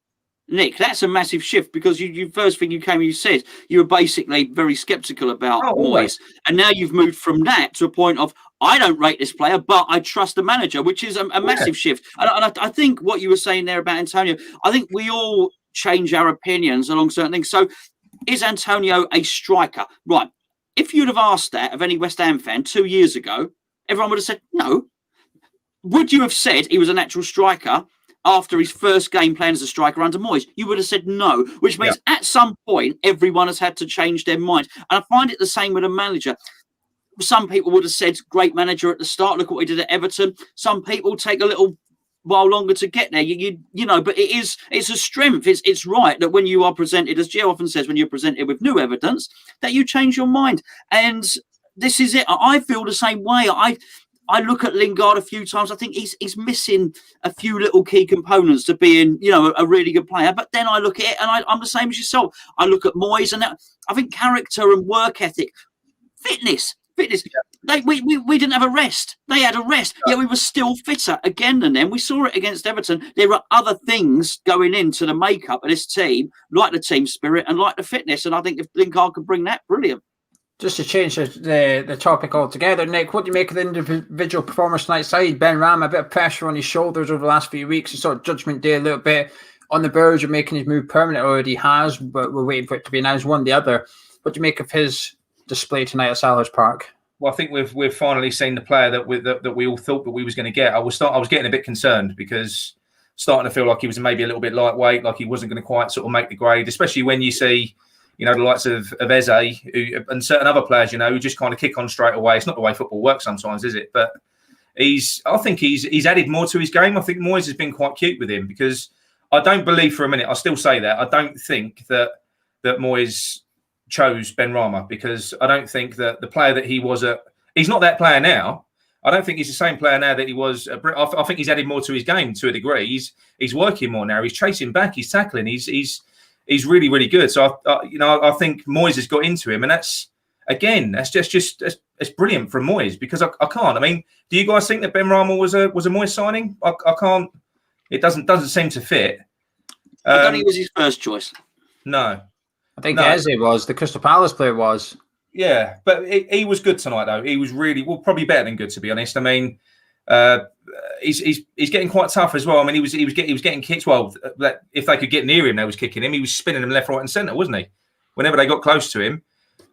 Nick, that's a massive shift, because you first thing you said, you were basically very sceptical about Moyes. And now you've moved from that to a point of, I don't rate this player, but I trust the manager, which is a massive shift. And I think what you were saying there about Antonio, I think we all change our opinions along certain things. So is Antonio a striker? Right. If you'd have asked that of any West Ham fan 2 years ago, everyone would have said no. Would you have said he was a natural striker after his first game playing as a striker under Moyes? You would have said no, which means at some point, everyone has had to change their mind. And I find it the same with a manager. Some people would have said, great manager at the start. Look what he did at Everton. Some people take a little while longer to get there. You know, but it's a strength. It's right that when you are presented, as Gio often says, when you're presented with new evidence, that you change your mind. And this is it. I feel the same way. I look at Lingard a few times. I think he's missing a few little key components to being, you know, a really good player. But then I look at it, and I'm the same as yourself. I look at Moyes, and I think character and work ethic, fitness. Yeah. We didn't have a rest. They had a rest. Yet we were still fitter again than them. We saw it against Everton. There are other things going into the makeup of this team, like the team spirit and like the fitness. And I think if Lingard could bring that, brilliant. Just to change the topic altogether, Nick, what do you make of the individual performance tonight side? Benrahma, a bit of pressure on his shoulders over the last few weeks. Sort of Judgment Day a little bit on the verge of making his move permanent. Already has, but we're waiting for it to be announced, one or the other. What do you make of his display tonight at Selhurst Park? Well, I think we've finally seen the player that we all thought that we was going to get. I was getting a bit concerned, because starting to feel like he was maybe a little bit lightweight, like he wasn't going to quite sort of make the grade, especially when you see, you know, the likes of Eze and certain other players, you know, who just kind of kick on straight away. It's not the way football works sometimes, is it? But I think he's added more to his game. I think Moyes has been quite cute with him, because I don't believe for a minute, I still say that, I don't think that Moyes chose Benrahma, because I don't think that the player that he was he's not that player now. I don't think he's the same player now that he was. I think he's added more to his game to a degree. He's working more now. He's chasing back. He's tackling. He's really, really good. So I think Moyes has got into him, and that's brilliant from Moyes, because I can't. I mean, do you guys think that Benrahma was a Moyes signing? I can't. It doesn't seem to fit. I don't think it was his first choice. No. I think Eze was. The Crystal Palace player was. Yeah, but he was good tonight, though. He was really, probably better than good, to be honest. I mean, he's getting quite tough as well. I mean, he was getting kicked. Well, if they could get near him, they was kicking him. He was spinning them left, right, and centre, wasn't he? Whenever they got close to him.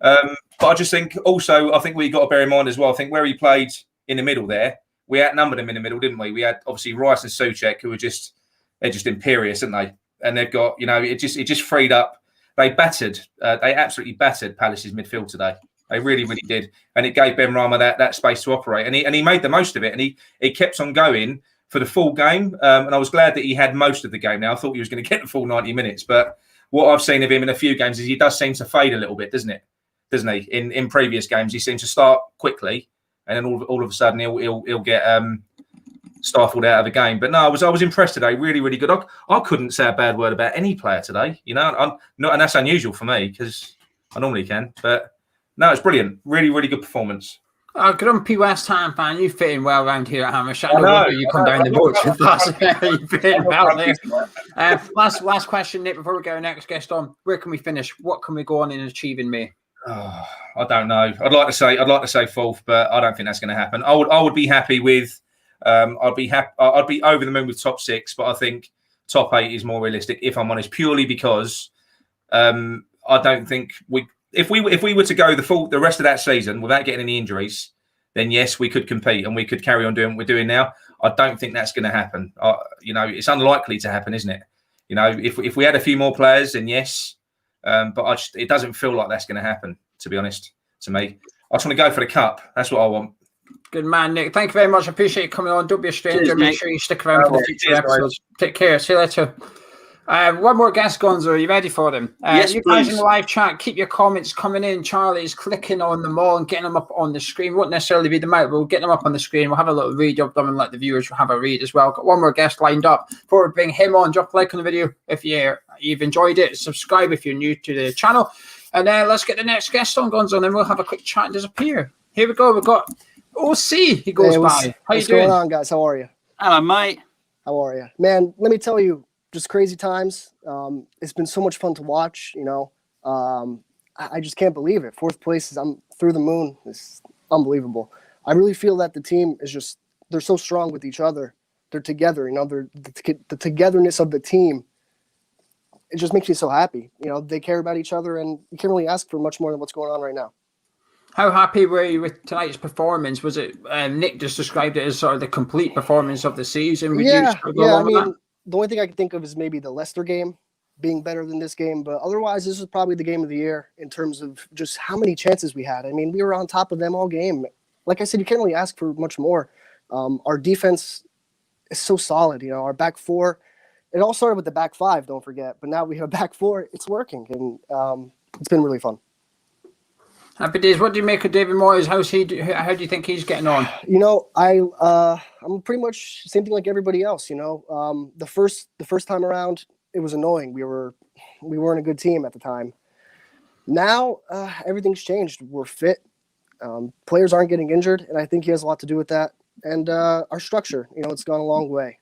But I just think also, I think we got to bear in mind as well. I think where he played in the middle there, we outnumbered him in the middle, didn't we? We had obviously Rice and Souček, who were just imperious, aren't they? And they've got, it just freed up. They absolutely battered Palace's midfield today. They really, really did. And it gave Benrahma that space to operate. And he made the most of it. And he kept on going for the full game. And I was glad that he had most of the game. Now, I thought he was going to get the full 90 minutes. But what I've seen of him in a few games is he does seem to fade a little bit, doesn't he? In previous games, he seems to start quickly. And then all of a sudden, he'll get stifled out of the game. But no, I was impressed today. Really, really good. I couldn't say a bad word about any player today. I'm not, and that's unusual for me because I normally can. But no, it's brilliant. Really, really good performance. Oh, grumpy West Ham fan, you fit in well around here at hammerschat. I know you come down the boats with us. You fit in well there. Last question, Nick, before we go next guest on. Where can we finish? What can we go on and achieve in May? Oh, I don't know. I'd like to say fourth, but I don't think that's going to happen. I would be happy with. I'd be over the moon with top 6, but I think top 8 is more realistic, if I'm honest, purely because I don't think if we were to go the rest of that season without getting any injuries, then yes, we could compete and we could carry on doing what we're doing now. I don't think that's going to happen. It's unlikely to happen, isn't it? If we had a few more players, then yes, but it doesn't feel like that's going to happen, to be honest, to me. I just want to go for the cup. That's what I want. Good man, Nick. Thank you very much. I appreciate you coming on. Don't be a stranger. Cheers, Make Nick. sure you stick around for the future episodes. Take care. See you later. One more guest, Gonzo. Are you ready for them? Yes, you guys please. in the live chat, keep your comments coming in. Charlie's clicking on them all and getting them up on the screen. Won't necessarily read them out, but we'll get them up on the screen. We'll have a little read of them and let the viewers have a read as well. Got one more guest lined up. Before we bring him on, drop a like on the video if you've enjoyed it. Subscribe if you're new to the channel. And let's get the next guest on, Gonzo, and then we'll have a quick chat and disappear. Here we go. We've got OC. He goes by. How you doing? What's going on, guys? How are you? Hello, mate. How are you? Man, let me tell you, just crazy times. It's been so much fun to watch, I just can't believe it. 4th place, I'm through the moon. It's unbelievable. I really feel that the team is they're so strong with each other. They're together, the togetherness of the team. It just makes me so happy. They care about each other, and you can't really ask for much more than what's going on right now. How happy were you with tonight's performance? Was it Nick just described it as sort of the complete performance of the season? The only thing I can think of is maybe the Leicester game being better than this game, but otherwise this is probably the game of the year in terms of just how many chances we had. I mean, we were on top of them all game. Like I said, you can't really ask for much more. Our defense is so solid. Our back 4, it all started with the back 5, don't forget, but now we have a back 4. It's working, and it's been really fun. Happy days. What do you make of David Moyes? How do you think he's getting on? I'm pretty much same thing like everybody else. The first time around, it was annoying. We weren't a good team at the time. Now everything's changed. We're fit. Players aren't getting injured, and I think he has a lot to do with that. And our structure, it's gone a long way.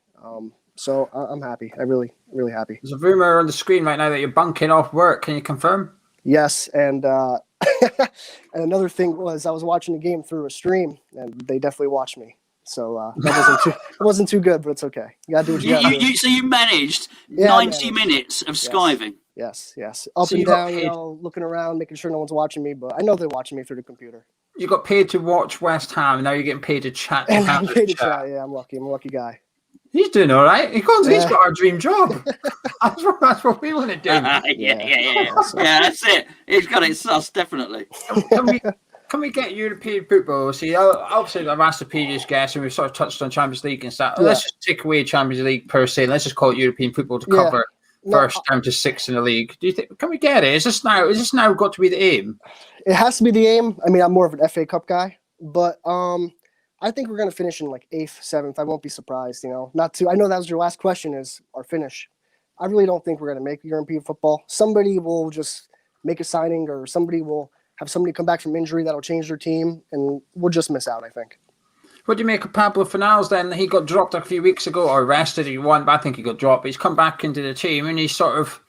So I'm happy. I'm really, really happy. There's a rumor on the screen right now that you're bunking off work. Can you confirm? Yes, and and another thing was I was watching the game through a stream, and they definitely watched me. So that wasn't too good, but it's okay. You gotta do what you gotta do. So you managed 90 minutes of skiving. Yes. Up and down, looking around, making sure no one's watching me, but I know they're watching me through the computer. You got paid to watch West Ham, now you're getting paid to chat. And I'm paid to chat. Yeah, I'm lucky. I'm a lucky guy. He's doing all right. He's got our dream job. That's what we want to do. Yeah, that's it. He's got it sus, definitely. Can we get European football? See, obviously I've asked the previous guests and we've sort of touched on Champions League and stuff. Let's just take away Champions League per se. Let's just call it European football to cover first down to 6 in the league. Do you think? Can we get it? Is this now got to be the aim? It has to be the aim. I mean, I'm more of an FA Cup guy, but I think we're going to finish in like 8th, 7th. I won't be surprised, I know that was your last question is our finish. I really don't think we're going to make European football. Somebody will just make a signing or somebody will have somebody come back from injury that'll change their team, and we'll just miss out, I think. What do you make of Pablo Fornals then? He got dropped a few weeks ago, or arrested if you want, but I think he got dropped. But he's come back into the team and he's sort of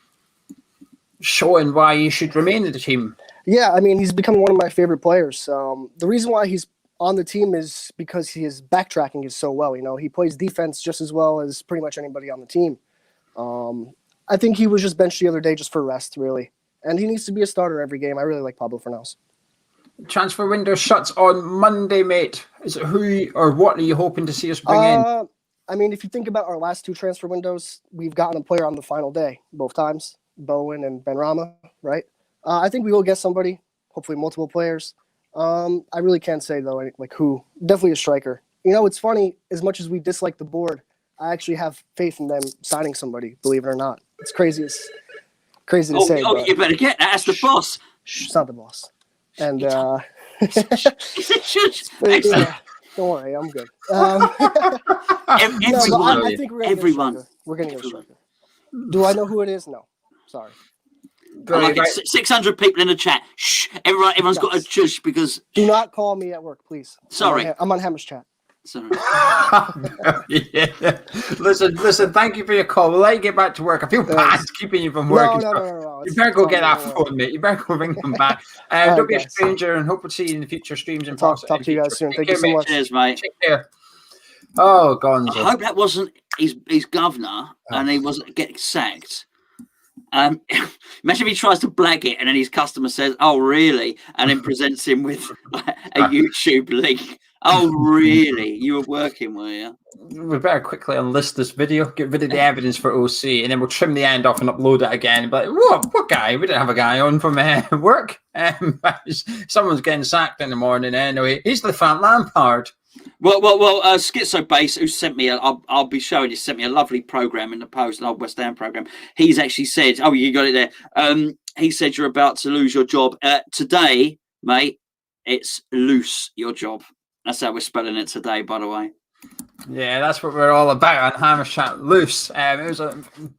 showing why he should remain in the team. Yeah, I mean, he's becoming one of my favorite players. The reason why he's on the team is because his backtracking is so well. You know, he plays defense just as well as pretty much anybody on the team. I think he was just benched the other day just for rest, really. And he needs to be a starter every game. I really like Pablo Fornals. Transfer window shuts on Monday, mate. Is it who or what are you hoping to see us bring in? I mean, if you think about our last two transfer windows, we've gotten a player on the final day, both times, Bowen and Benrahma, right? I think we will get somebody, hopefully multiple players. I really can't say, though, like who. Definitely a striker. You know, it's funny, as much as we dislike the board, I actually have faith in them signing somebody, believe it or not. It's crazy. It's crazy to say. Oh, you better get that. That's the boss. It's not the boss. And Excellent. Don't worry, I'm good. Everyone. I think we're going to get a striker. We're going to get a striker. Do I know who it is? No. Sorry. Like 600 people in the chat. Shh. Everyone's got a shush because. Do not call me at work, please. Sorry. I'm on hammerschat. Sorry. Yeah. Listen. Thank you for your call. We'll let you get back to work. I feel bad keeping you from work. No. You better go get that phone, mate. You better go ring them back. Don't be a stranger, and hope to see you in the future streams and talk to you guys soon. Thank you so much. Cheers, mate. Take care. Oh, Gonzo. I hope that wasn't his governor and he wasn't getting sacked. Imagine if he tries to blag it and then his customer says, "Oh, really?" and then presents him with a YouTube link. Oh, really? You were working, were you? We better quickly unlist this video, get rid of the evidence for OC, and then we'll trim the end off and upload it again. But what guy? We didn't have a guy on from work. Someone's getting sacked in the morning anyway. He's the Fat Lampard. Well, Schizo Base, who sent me, I'll be showing you, sent me a lovely program in the post, an old West Ham program. He's actually said, oh, you got it there. He said you're about to lose your job. Today, mate, it's loose, your job. That's how we're spelling it today, by the way. Yeah, that's what we're all about on hammerschat. Loose. It was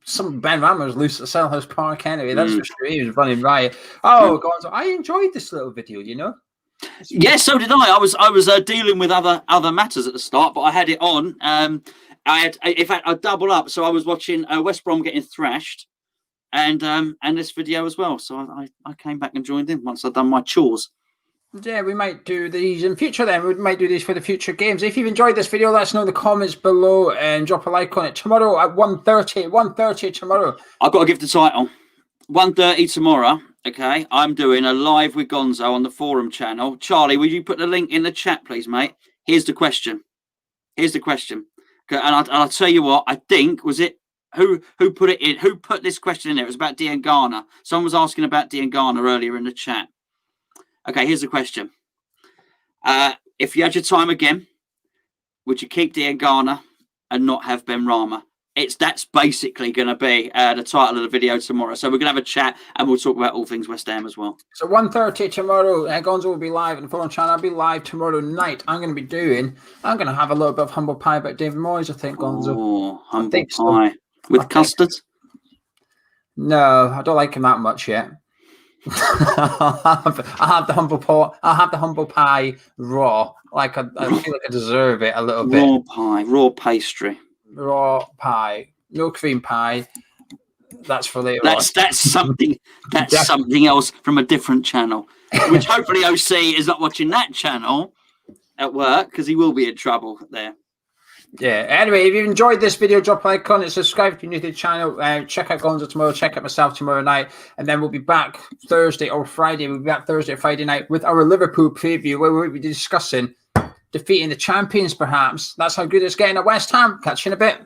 some Benrahma was loose at Selhurst Park anyway. That's for sure. He was running riot. Oh, Gonzo, I enjoyed this little video. You know. Yeah, so did I. I was dealing with other matters at the start, but I had it on. In fact, I double up. So I was watching West Brom getting thrashed, and this video as well. So I came back and joined in once I'd done my chores. Yeah, we might do these in future then. We might do these for the future games. If you've enjoyed this video, let us know in the comments below and drop a like on it. Tomorrow at 1:30 tomorrow. I've got to give the title. 1:30 tomorrow, okay? I'm doing a live with Gonzo on the forum channel. Charlie, would you put the link in the chat, please, mate? Here's the question. Okay, and I'll tell you what, I think, was it, who put it in? Who put this question in there? It was about Diangana. Someone was asking about Diangana earlier in the chat. Okay, here's the question. If you had your time again, would you keep Diangana and not have Benrahma? That's basically going to be the title of the video tomorrow. So we're going to have a chat and we'll talk about all things West Ham as well. So 1:30 tomorrow, Gonzo will be live in the forum channel. I'll be live tomorrow night. I'm going to have a little bit of humble pie about David Moyes, I think, Gonzo. Oh, humble pie. With custard? No, I don't like him that much yet. I'll have the humble pie raw. I feel like I deserve it a little bit. Raw pie, raw pastry. Raw pie, no cream pie. That's for later. That's something. That's something else from a different channel. Which hopefully OC is not watching that channel at work because he will be in trouble there. Yeah. Anyway, if you enjoyed this video, drop a like on it, subscribe if you're new to the channel, check out Gonzo tomorrow, check out myself tomorrow night, and then we'll be back Thursday or Friday. We'll be back Thursday or Friday night with our Liverpool preview where we'll be discussing defeating the champions, perhaps. That's how good it's getting at West Ham. Catch you in a bit.